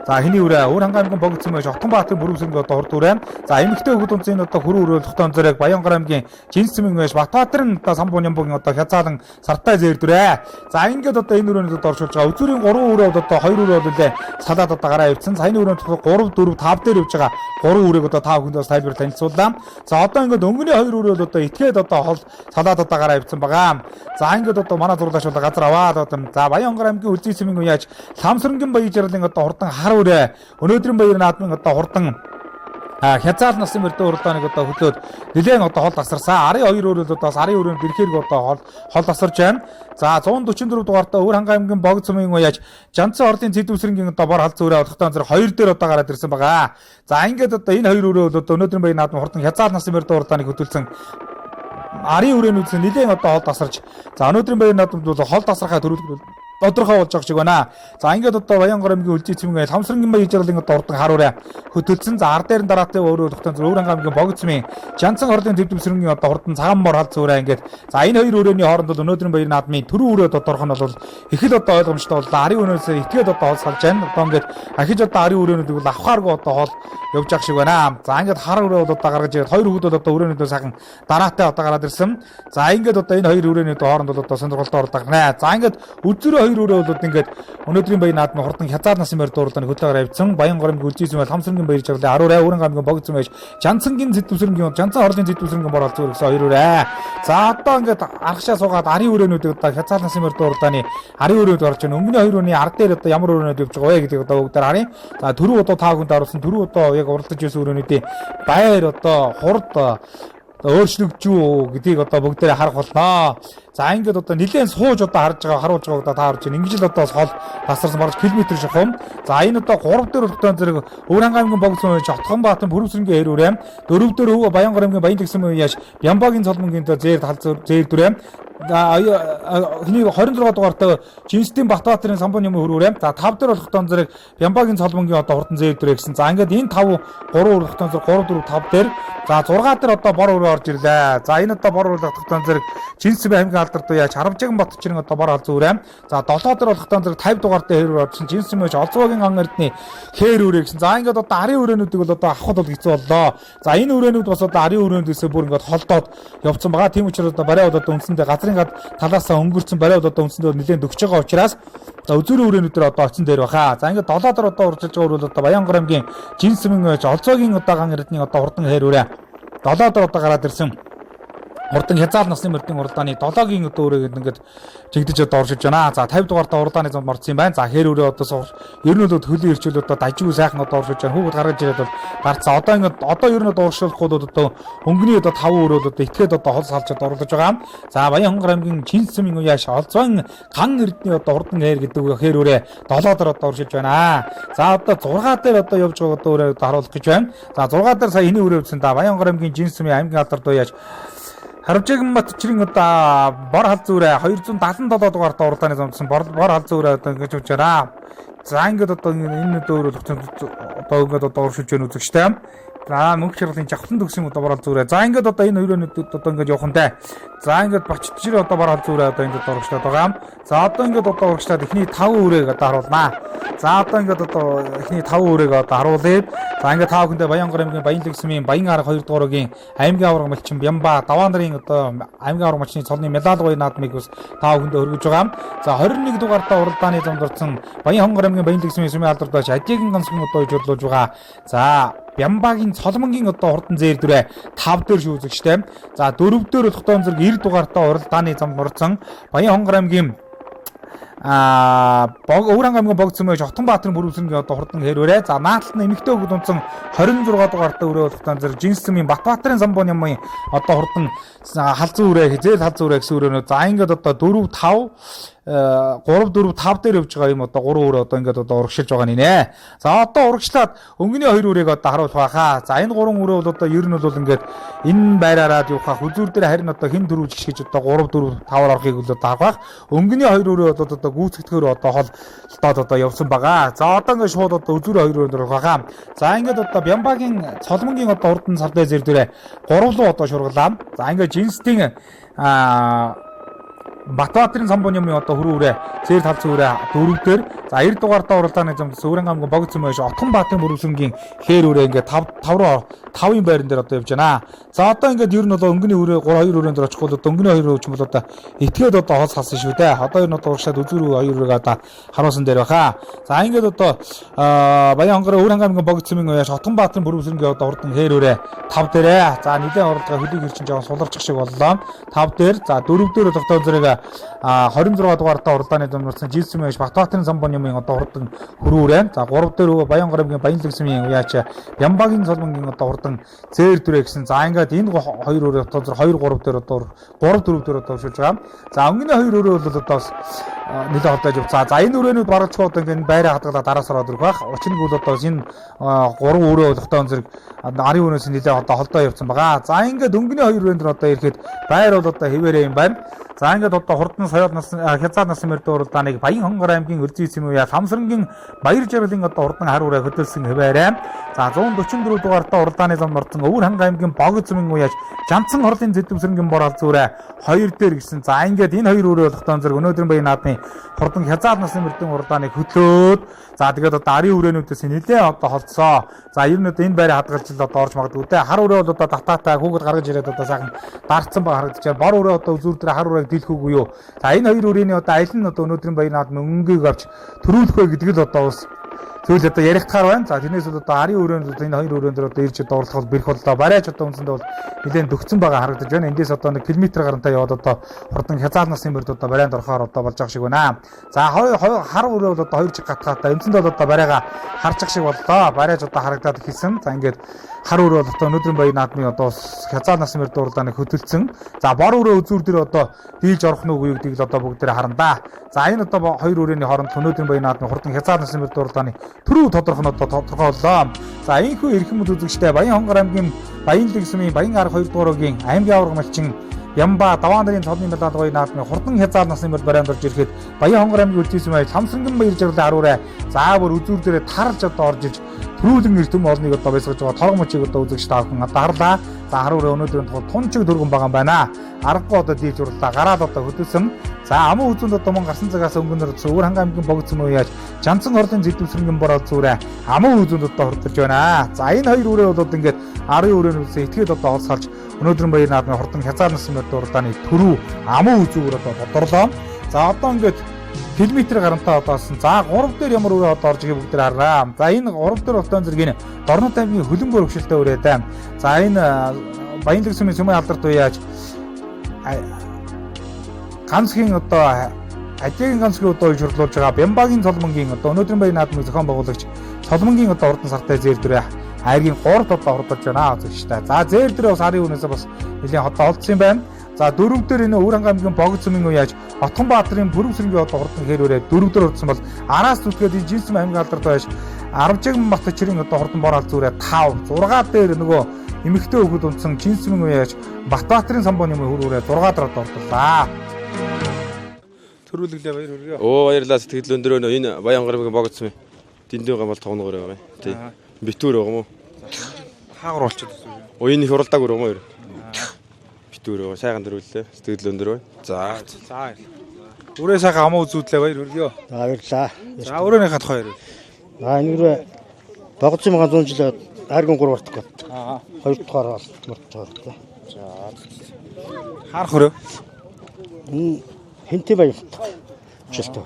За хэний үрээ Өөр ханга аймгийн Богдсон мэж Отхон Баатарын Бүрэмсрэнгийн одоо хурд үрээ. За эмэгтэй хөвгөд унцын одоо хөрөн өрөөл тогтоон зэрэг Баян аймгийн Жинсмын мэж Батбаатарын одоо самбууны одоо хязаалан сартай зээр дөрөө. За ингээд одоо энэ өрөөнд одоо оршуулж байгаа. Үзүүрийн 3 өрөө одоо 2 өрөө болоо салаад одоо гараа авчихсан. Саяны өрөөнд 3 4 5 дээр явж байгаа 3 үрээг одоо та бүхэнд бас тайлбар танилцууллаа. За одоо ингээд өнгөний 2 өрөө бол одоо этгээд одоо хол салаад одоо гараа авчихсан байгаа. За ингээд одоо манай зурлаач бол газар аваад одоо за Баян аймгийн үлзийсмийн яаж Хамсрэнгийн баяр жаргалын одоо хурдан хар үрээ өнөөдрийн баяр наадмын одоо хурдан хязгаал насны мөрдөө уралдааныг одоо хөдлөөд нэлээд одоо хол тасарсан. Арын 2 өрөөлөд бас арын өрөөнд ирэхээр одоо хол тасарч байна. За 144 дугаартаа Өвөр хангай аймгийн Богд сумын уяаж Жанцсан орлын Цэдвэсрэнгийн одоо бор хал зөөрэ одохтой зэрэг 2 дээр одоо гараад ирсэн байгаа. За ингээд одоо энэ 2 өрөөл одоо өнөөдрийн баян наадмын хурдан хязгаал насны мөрдөө уралдааныг хөтөлсөн арын өрөөнүүдс нэлээд одоо хол тасарч за өнөөдрийн баян наадмд бол хол тасрахаа төрүүлэх тодорхой болж байгаа шиг байна. За ингээд одоо Баянгор аймгийн Үлжий цэвэн Хамсрангийн баян ижралын одоо урдан харуураа хөтөлсөн. За ар дээр нь дараатай өөрөө тогтсон Өвөр хангай аймгийн Богд сумын Жанцсан орлын Цэдвэсрэнгийн одоо хурдан цагаан бор хал зөөрэ ингээд за энэ 2 өрөөний хооронд бол өнөөдрийн баян наадмын төрөө өрөө тодорхой нь бол их л одоо ойлгомжтой бол арын өрөөнөөс итгээд одоо хол салж байна. Одоо ингээд ахиж одоо арын өрөөнүүд бол авахааргүй одоо хол явж байгаа шиг байна. За ингээд хар өрөө бол одоо гаргаж ирээд 2 хүүхэд бол одоо өрөөнүүдөө сайхан дараатай одоо гараад ирсэн. За ингээд одоо энэ 2 өрөөний хооронд бол одоо сонирхолтой ордог байна. За ингээд үзүрээ 2 өрөө бол ингээд өнөөдрийн баян наадмын хурдан хязгаал насны мөрдөө уралдааны хөтөлбөр авчихсан. Баянгор аймгийн Үлжий цэвэн Хамсрангийн баян ижралын Аруур Өвөр хангай аймгийн Богд сумын Жанцангийн Цэдвэсрэнгийн Жанцсан орлын Цэдвэсрэнгийн бор хал зөөр гэсэн 2 өрөө. За одоо ингээд аргашаа суугаад арын өрөөнүүдийг одоо хязгаал насны мөрдөө уралдааны арын өрөөнд орж байна. Өнгөний 2 өрөөний ард дээр одоо ямар өрөөнүүд явж байгаа вэ гэдгийг одоо бүгдээр харъя. За түрүү одоо та бүхэнд харуулсан түрүү одоо яг уралдаж байсан өрөөнүүдийн баяр одоо хурд өөрчлөгдөж юу гэдгийг одоо бүгдээрээ харах болно. За ингээд одоо нэлээд сууж одоо харуулж байгаа одоо та харж байна. Ингэж л одоо хол тасарсан бараг километр шахам. За энэ одоо 3 дээр уралдаан зэрэг Өвөр хангай аймгийн Богд сумын Отгонбаатар Бүрэмсрэнгийн хэр үрээм 4 дээр Өв Баянгор аймгийн Баян тэгсэн уяаш Бямбагийн цолмонгийн зээр тал зээр дүрэм хний 26 дугаартай Жинстийн Батбаатарын самбууны юм хөрүүрэм. За 5 дээр болох тон зэрэг Бямбагийн цолмонгийн одоо хурдан зээл дүрэ гэсэн. За ингээд энэ 5 3 болох тон зэрэг 3 4 5 дээр за 6 дээр одоо бор өрөө орж ирлээ. За энэ одоо бор өрөө болох тон зэрэг Жинсийн аймгийн алдарт уяа Чарамжиган Батчрын одоо бор хал зүүрэм. За 7 дээр болох тон зэрэг 50 дугаартай хэр өрөө орсон Жинсийн мөч Олзвогийн ан эрдний хэр өрөө гэсэн. За ингээд одоо арын өрөөнүүдийг бол одоо авахд бол хэцүү боллоо. За энэ өрөөнүүд бас одоо арын өрөөндөөсөө бүр ингээд холдоод явцсан байгаа. Тийм учраас одоо барай одоо үндсэндээ газрын гад талаасаа өнгөрцөн барай одоо үндсэндээ нэлээд өгч байгаа учраас за үзүүрийн өрөөнүүдээр одоо оцсон дээр баха. За ингээд 7 дээр одоо уржилж байгаа бол одоо Баянгор аймгийн Жинсмэн Олзоогийн одоо ган эрдний одоо хурдан хэр өрөө 7 дээр одоо гараад ирсэн. Хурдан хязгаал насны мөрдийн уралдааны 7-гийн одоо өрөөг ингээд чигдэж одоо оршиж байна. За 50 дугаартаа уралдааны зам орсон юм байна. За хэр өрөө одоо ер нь бол хөлийн ирчүүл одоо дажгүй сайхан одоо оршиж байна. Хүүхэд гаргаж ирээд бол гарцсан. Одоо ингээд одоо ер нь одоо уршуулахгүй одоо хөнгөний одоо 5 өрөөл одоо итгээд одоо хол салчаад оруулж байгаа. За Баянгор аймгийн Чинсмэн уяаш Олзвон ган эрдний одоо хурдан хэр гэдэг хэр өрөө 7 дээр одоо оршиж байна. За одоо 6 дээр одоо явж байгаа одоо өрөө харуулах гэж байна. За 6 дээр сая эний өрөө үзсэн да Баянгор аймгийн Чинсмэн аймгийн алдарт уяаш Харамжиган Батчрын одоо бор хал зүүрээ 277 дугаартаа уралдааны замдсан бор хал зүүрээ одоо ингэж явж байна. За ингээд одоо энэ дөөрөл одоо ингээд одоо уршиж байна үзэгчтэй. За мөнх шаргалын жавхлан төгсөн одоо бор хал зүүрээ. За ингээд одоо энэ өрөөнүүд одоо ингээд явахантай. За ингээд Бачтжир одоо бор хал зүүрээ одоо ингээд урагшлаад байгаа. За одоо ингээд одоо урагшлаад эхний 5 өрөөг одоо харуулнаа. За одоо ингээд одоо эхний 5 өрөөг одоо харуулъя. За ингээд та бүхэндээ Баянгор аймгийн Баян тэгсмийн Баян арга 2 дугаар өгийн аймгийн аварга малчин Бямба даваа нарын одоо аймгийн аварга малчны цолны медаль гоё наадмыг бас та бүхэндээ өргөж байгаа. За 21 дугаартаа уралдааны замд орсон Баян хонгор аймгийн Баян тэгсмийн сумын алдарт Ажигийн ганцхан одоо жирлуулж байгаа. За Бямбагийн цолмонгийн одоо хурдан зээр дүрэ 5 дээр шүү үзэгчтэй. За 4 дээр болох тон зэрэг 90 дугаартаа уралдааны замд орсон Баян хонгор аймгийн Өвөр хангай аймгийн Богд сумын Отгонбаатарын Бүрэмсрэнгийн одоо хурдан хэр өрөө. За наалтад нь эмэгтэй хүүхэд унтсан 26 дугаартаа өрөө болох тон зэрэг Жинсмэн Батбаатарын самбууны ямын одоо хурдан халзан өрөө хизээл халзан өрөө гэсэн өрөөнөө. За ингээд одоо 4 5 3 4 5 дээр явж байгаа юм одоо 3 өрөө одоо ингээд одоо урагшилж байгаа нэ. За одоо урагшлаад өнгөний 2 өрөөг одоо харуулах байхаа. За энэ 3 өрөө бол одоо ер нь бол ингээд энэ байраараа явах үзүүр дээр харин одоо хэн дөрөв жишгэж одоо 3 4 5-аар орохыг бол одоо харах. Өнгөний 2 өрөө одоо гүйцэтгэхээр одоо холдоод одоо явсан байгаа. За одоо ингээд шууд одоо үзүүрийн 2 өрөөнд орох байхаа. За ингээд одоо Бямбагийн цолмонгийн одоо хурдан сардай зэр дээрээ 3 руу одоо шургалаа. За ингээд Жинстийн Батбаатарын самбууны юм одоо хөрөөрэ зээл тал зүүрээ 4 дээр за 90 дугаартаа уралдааны замд Өвөр хангай аймгийн Богд сумын Отгонбаатарын Бүрэмсрэнгийн хэр өрөө ингээд 5 руу 5-ын байран дээр одоо явж байна. За одоо ингээд ер нь бол өнгөний өрөө 2 өрөөнд дээр очиход одоо өнгөний 2 өрөө ч юм бол одоо этгээд одоо хоол салсан шүү дээ. Одоо ер нь одоо урагшаад үзүүр 2 өрөөг одоо харуулсан дээр баха. За ингээд одоо Баян хонгорын Өвөр хангамгийн богдсмын уяаш Хотгонбаатарын бүрөвсрэнгийн одоо урдан хээрүүрээ 5 дээрээ. За нэлээд орлогоо хөлийг ирчин жоохон суларчих шиг боллоо. 5 дээр. За 4 дээр тогтоон зэрэг 26 дугаартаа уралдааны дамжуулсан Жилсмын уяаш Батбаатарын самбон юмын одоо урдан хөрүүрээ. За 3 дээр Баян хонгорын Баян лагсмын уяаш Ямбагийн солонгийн одоо урдан зээр дүрээ гэсэн. За ингээд энэ 2 өрөө одоо 2 3 дээр одоо 3 4 дээр одоо шилж байгаа. За өнгөний 2 өрөө бол одоо нэлээд холдож явцгаа. За энэ өрөөнүүд барагч одоо ингээд байраа хадгалаад араас ороод ирэх байх. Учир нь бол одоо энэ 3 өрөө тогтоон зэрэг арын өрөөс нэлээд одоо холдоо явцсан байгаа. За ингээд өнгөний 2 өрөөнд одоо ирэхэд байр бол одоо хэвээрээ юм байна. За ингээд одоо хурдан соёл хязгаар насны мөрдөө уралдааныг Баян хонгор аймгийн Өрзийцэн уяа Самсрангийн Баяр жаргалын одоо урдан харуулаа хөтөлсөн хэвээрээ. За 144 дугаартаа уралдааны зам орсон Өвөр ханган аймгийн Богдсмын уяаж Жанцсан хорлын зэдвсрэнгийн бор алзуурэ 2 дээр гисэн. За ингээд энэ 2 өрөө тогтоон зэрэг өнөөдрийн Баян наадмын хурдан хязгаар насны мөрдөө уралдааныг хөтлөөд за тэгээд одоо арын өрөөнүүдээс нэлээ одоо холцоо. За ер нь одоо энэ байраа хадгалж л одоо орж магадгүй те. Хар өрөө бол одоо татаатай хүүхэд гаргаж ирээд одоо сайхан дарцсан ба харагдчихаар бор өрөө одоо үзүүр дээр хар өрөөг дийлэхүүгүй юу. За энэ 2 өрөөний одоо аль нь одоо өнөөдрийн Баян наадмын өнгийг авч төрүүлэх вэ гэдэг л одоо бас зүйл одоо яригдахаар байна. За тэрнээс бол одоо арын өрөөнд энэ 2 өрөөнд дээр одоо ирж одоо орлох бэрх боллоо. Барайч одоо үндсэндээ бол нэлээд дөгцөн байгаа харагдаж байна. Эндээс одоо 1 км гарантай яваад одоо хурдан хязгаар насны мөрд одоо барайнд орохоор одоо болж байгаа шиг байна. За хар өрөө бол одоо 2 чиг гатгаатай. Үндсэндээ бол одоо барайгаа харчих шиг боллоо. Барайч одоо харагдаад хэлсэн. За ингээд хар өрөө бол одоо өнөөдрийн Баян наадмын одоо хязгаар насны мөрд уралдааныг хөтөлсөн. За бор өрөө үзүүр дээр одоо дийлж орох нь үгүй гэдгийг л одоо бүгдээрээ харандаа. За энэ одоо 2 өрөөний хооронд өнөөдрийн Баян наадмын хурдан хязгаар насны мөрд уралдааны түрүү тодорхой нь одоо тодорхойллоо. За энэхүү эрхэм үзэгчтэй Баян хонгор аймгийн Баян лагсмын Баян арга 2 дугаар өгийн аймгийн аварга малчин Ямба даваан нарын цолны медаль Баян наадмын хурдан хязгаар насны мөрд барайнд орж ирэхэд Баян хонгор аймгийн Өрзийцэн уяаж Самсрангийн Баяр жаргалын харуулаа заавар үзүүр дээрээ тарж одоо орж иж төрүүлэн эрдэм олныг одоо байсгаж байгаа торгон мочийг одоо үзэгч таахын одоо харлаа. За харуураа өнөөдрийн тунчиг дөргөн байгаа юм байна. Аргагүй одоо дийлж урлаа гараад одоо хөдөлсөн. За амын үзүүнд одоо мөн гарсан цагаас өнгөнөр Өвөр ханган аймгийн Богдсмын уяаж Жанцсан хорлын зэдвсрэнгийн бор алзуурэ амын үзүүнд одоо хурдж байна. За энэ 2 өрөө бол ингээд арын өрөөнөөс этгээд одоо олсолж өнөөдрийн Баян наадмын хурдан хязгаар насны мөрд уралдааны төрүү амын үзүүгээр одоо тодорлоо. За одоо ингээд километр гарантай одоосон. За 3 дээр ямар өрөө одоо орж ирэх бүгд хараа. За энэ 3 дээр уралдаан зэрэг энэ Дорнод аймгийн хөлбөмбөр хөвшөлтэй өрөөтэй. За энэ Баян лагсмын Сүмэн алдарт уяаж ганцхийн одоо ажийн ганцхийн одоо шүрлүүлж байгаа Бямбагийн цолмонгийн одоо өнөөдрийн Баян наадмын зохион байгуулагч цолмонгийн одоо урдан сартай зээр дүрээ айргийн 3 одоо хурдж байна үзэгчтэй. За зээр дүрээ бас арын үнээс бас нэлийн хотоо олдсон юм байна. За 4 дээр энэ Өвөр ханган аймгийн Богдсмын уяаж Хотгонбаатарын бүрөвсрэнгийн одоо хурдан хээрүүрээ 4 дээр урдсан бол араас зүтгээд энэ Жилсмын аймгийн алдарт байж 10 Батчрын одоо хурдан бор алзуурэ 5 6 дээр нөгөө эмэгтэй хөвгөд унтсан Жилсмын уяаж Батбаатарын самбон юм хөрүүрээ 6 дээр одоо ордлоо. Төрүүлглээ баяр хүргэе. Баярлалаа сэтгэл өндөр өнөө энэ Баян хонгор аймгийн Богдсмын дэндүү гамбал тоглоогоор байгаа юм. Тий. Битүүр байгаа юм уу? Хаагур болчиход байна. Энэ их уралдааг өрөө юм уу? Битүүр байгаа. Сайхан төрүүллээ. Сэтгэл өндөр байна. За. Өрөө сайхан амаа үзүүдлээ баяр хүргэе. За баярлаа. За өрөөнийхээ тухай ярив. Энэ өрөө Богдсмын 100 жил айргийн 3 бартах гээд. 2 дугаар бол мөрдөж байгаа. За. Харах өрөө. Хинтээ баяр. Жилтэй.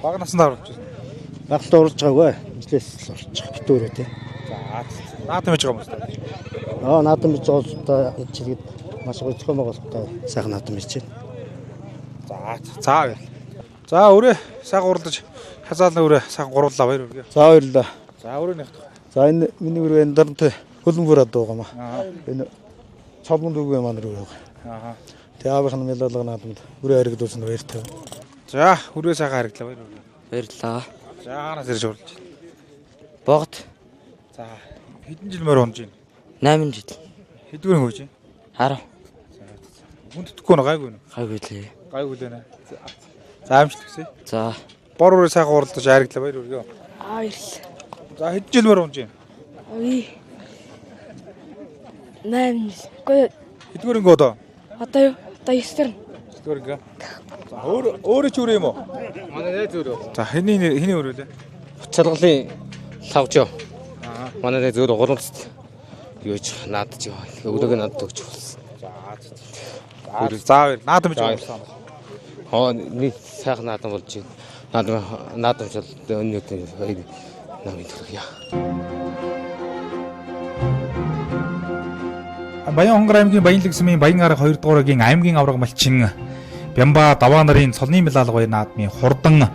Бага насанд орж байна. Багтаа уралж байгаагүй. Ижлээс орж байгаа битүүрээ тий. За. Наадам хийж байгаа юм уу? Наадам хийж байгаа одоо чигээд маш гоё зохион байгуулалттай сайхан наадам хийж байна. За. За өрөө сайхан уралдаж хязаална өрөө сайхан гурлаа баяр хүргэе. За баярлалаа. За өрөөнийх тухай. За энэ миний өрөө энэ дарамт хөлбөмбөр одоо байгаа маа. Энэ цолмон дүүгээ маань өрөө байгаа. Тэгээ аавынхны медаль наадамд өрөө харигдуулсан баяртай. За өрөө сайхан хариглаа баяр хүргэе. Баярлалаа. За хаанаас ирж урлаж байна? Богд. За хэдэн жил морь унж байна? 8 жил. Хэдгээр хөөж байна? 10. Хүндэтгэхгүй нэ гайгүй нэ? Гайгүй лээ. Гайгүй лээ нэ. За амжилт хүсье. За. Бор өрөө сайхан уралдаж хариглаа баяр хүргэе. Баярлалаа. За хэдэн жил морь унж байна? 8 жил. Гүй хэдгээр ингээ одоо? Одоо юу? Одоо 9 дэр. Хэдгээр ингээ. За өөрөө ч өрөө юм уу? Манай найз өрөө. За хэний өрөө лээ? Чалгалын лавжоо. Манай найз өрөө 3 цэц. юу ч наадж өглөөг надад өгч болсон. За наадам гэж болсон. Нэг сайхан наадам болж байна. Наадамжил өнөөдөр намын төргийа. Баян-Хонгор аймгийн Баянлаг сумын Баян арга 2 дугааргийн аймгийн авраг малчин Бямба даваа нарын цолны мэлал гоё наадмын хурдан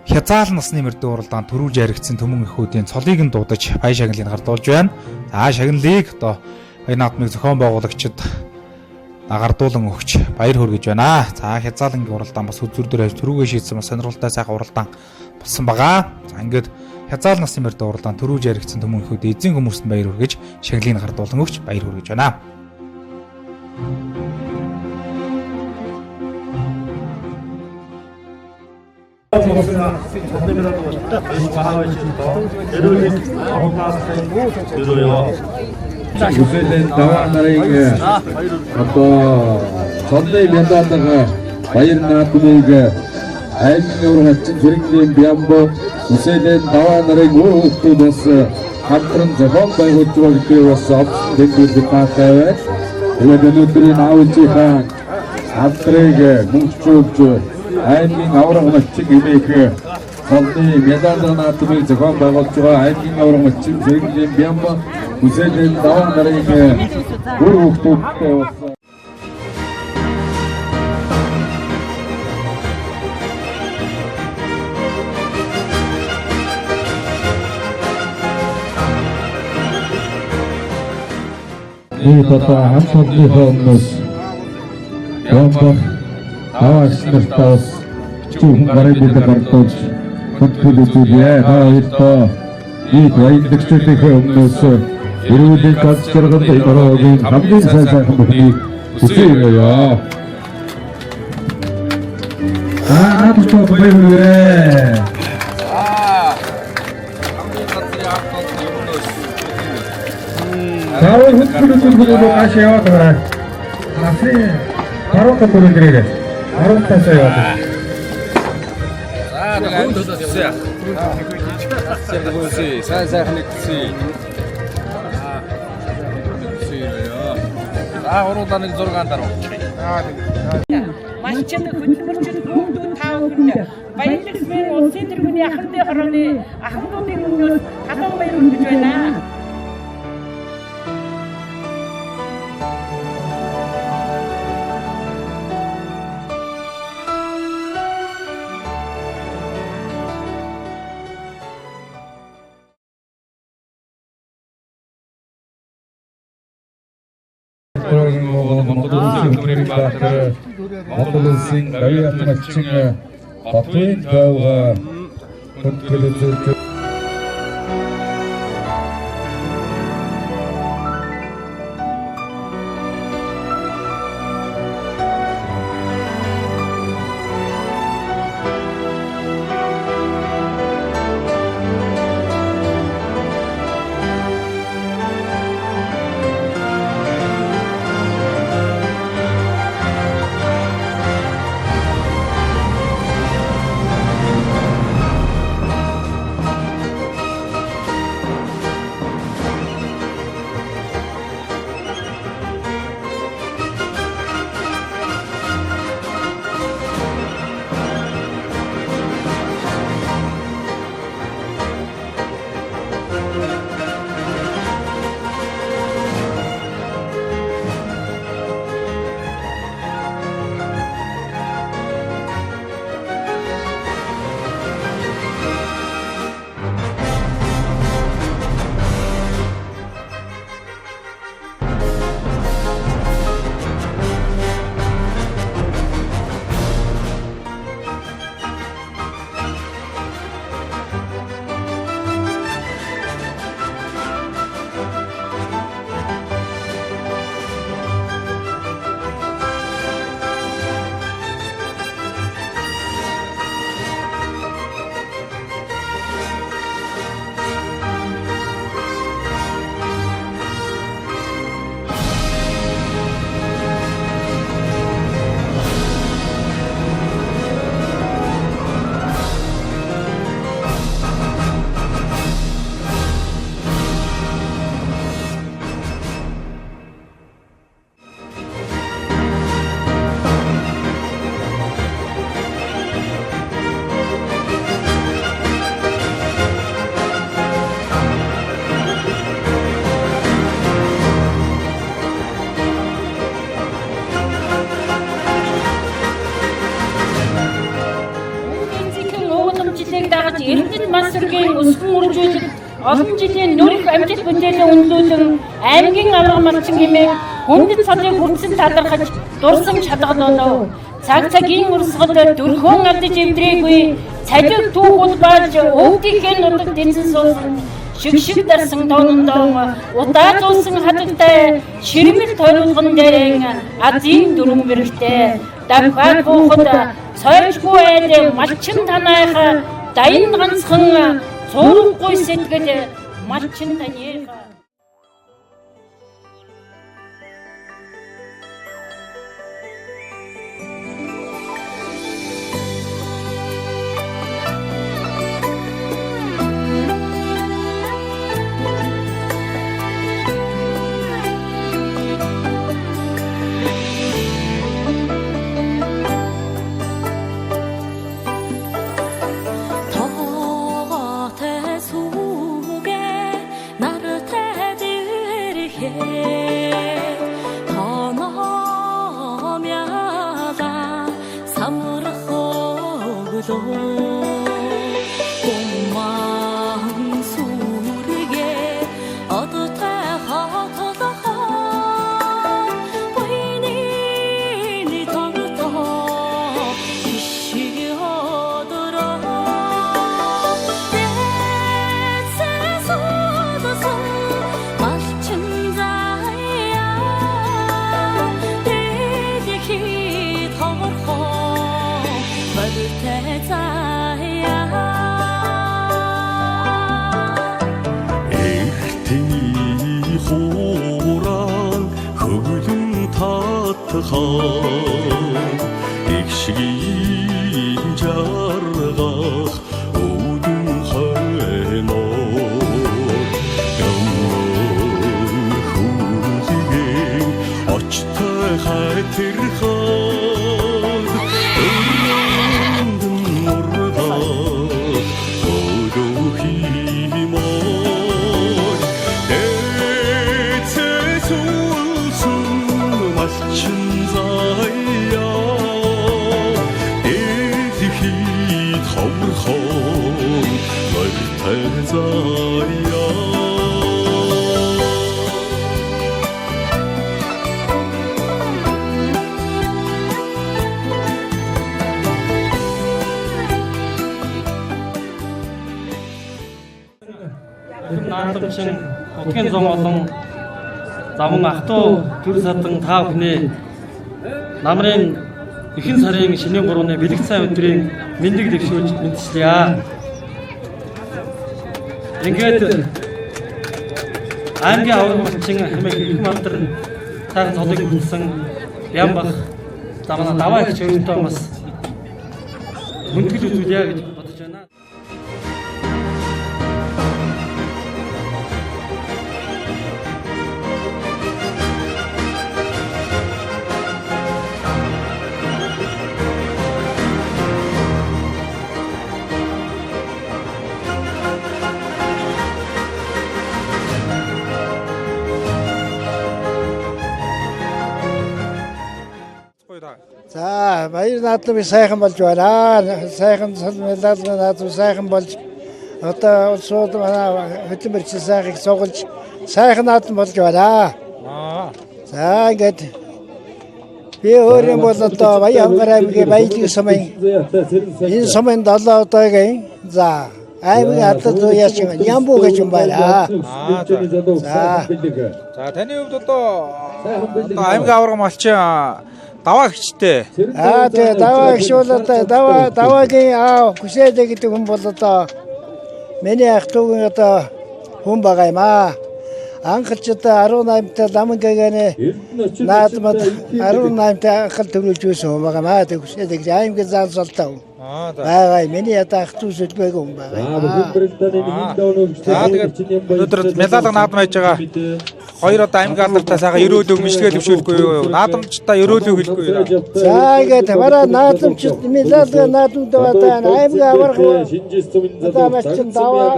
хязаал насны мөрдөө уралдаанд төрүүлж яригдсан төмөн эхүүдийн цолыг нь дуудаж баян шагналыг гардуулж байна. За шагналыг одоо баян наадмыг зохион байгуулагчид нагардуулан өгч баяр хүргэж байна. За хязаалангийн уралдаан бас үзүрдөр хаяж төрүүгээ шийдсэн бас сонирхолтой сайхан уралдаан болсон байгаа. За ингээд хязаал насны мөрдөө уралдаанд төрүүлж яригдсан төмөн эхүүд эзэн хүмүүст нь баяр хүргэж шагналыг гардуулан өгч баяр хүргэж байна. Хүсэлэн даваа нарын одоо цолны мяндаатага баяр наадмыг аймгийн ургачин зэрэглийн Бямба хүсэлэн даваа нарын өөр хүүхдүүд бас хамтран зохион байгуулж байгаа гэдгийг бас овцсон дэглүүлж таатай байна. Тэгээд өнөөдрийн аавчийнхаа хамтрыг мөнгөчөөж аймгийн авраг малчин эмээх цолны мяндаатага наадмыг зохион байгуулж байгаа аймгийн авраг малчин зэрэглийн Бямба хүсэлэн даваа нарын өөр хүүхдүүдтэй бас Ini kota Hamsat di Homus, Bamba, awas nertas, cukup kali di Jakarta, untuk itu dia, itu, ini lain dekat di Homus, ini di kantor kantor orang, kami saya kembali, itu ya. Aku tuh kembali. Kalau hukum kasih awak kan, masih baru keturun kiri, baru kasih awak. Saya hendak sih. Orang tanah jorgan taruh. Macam hukum hukum tahu kita. Banyak sebenarnya orang terguni akan dia orang ni, akan dia orang kadang bayar hukum na. Montolosing gaya macing papuin kau untuk хөгжүүлэлт олон жилийн нүрэх амжилт бүтээлээ үнэлүүлэн аймгийн авраг малчин хэмээн хүндэт цолыг хүртсэн талархаж дурсан шалгал оноо. Цаг цагийн урсгал дөрхөн алдаж эвдрээгүй цалиг түүхүүд бааж өвдийнхээ нутаг дэнсэн суусан шигшиг дарсан тоондоо удаазуулсан хатагтай ширмэл тойлгон дээрэн азийн дүрм бэрхтээ дахиад буухад сойрчгүй айд малчин танаах дайн ганцхан цуурахгүй сэтгэл малчин таних наадамчин утгын зам олон заван ахтуу төр садан та бүхний намрын ихэнх сарын шинийн 3-ны бэлэг цай өдрийн мэндийг дэвшүүлж мэдчилье. Ингээд аймгийн авраг малчин хэмээх их малтар таахан цолыг хүртсэн Ямбах даваа их чөлөөтэй бас хүндэтгэл үзүүлье гэж бодож байна. За баяр наадмын сайхан болж байна. Сайхан медалны наадам сайхан болж одоо улсууд манай хөтөлмөрч сайхыг цуглаж сайхан наадам болж байна. За ингээд би өөрөө бол одоо Баянгар аймгийн Баялаг сумын энэ сумын 7 удаагийн за аймгийн хатад яачин Ямбу гэж юм байна. За таны хувьд одоо аймгийн авраг малчин даваа гिचтэй. Тэгээ даваа гिच бол одоо даваагийн аав хүсэлээ гэдэг хүн бол одоо миний ах トゥ одоо хүн байгаа юм аа. Анхалч одоо 18-т ламгагааны наадмад 18-т анхал төрүүлж байсан хүн байгаа маа. Тэг хүсэлээ аймгийн заалсалтай хүн. Бай миний одоо ах トゥ сүлбэг хүн байгаа. Өнөөдөр медаль наадам хийж байгаа. Хоёр одоо аймгийн алдартай сайхан өрөөлөг мэдлэгээ төвшүүлэхгүй юу? Наадамчтай өрөөлөг хэлэхгүй юу? За ингээд бараа наадамчд медаль наадамд одоо аймгийн авраг одоо малчин даваа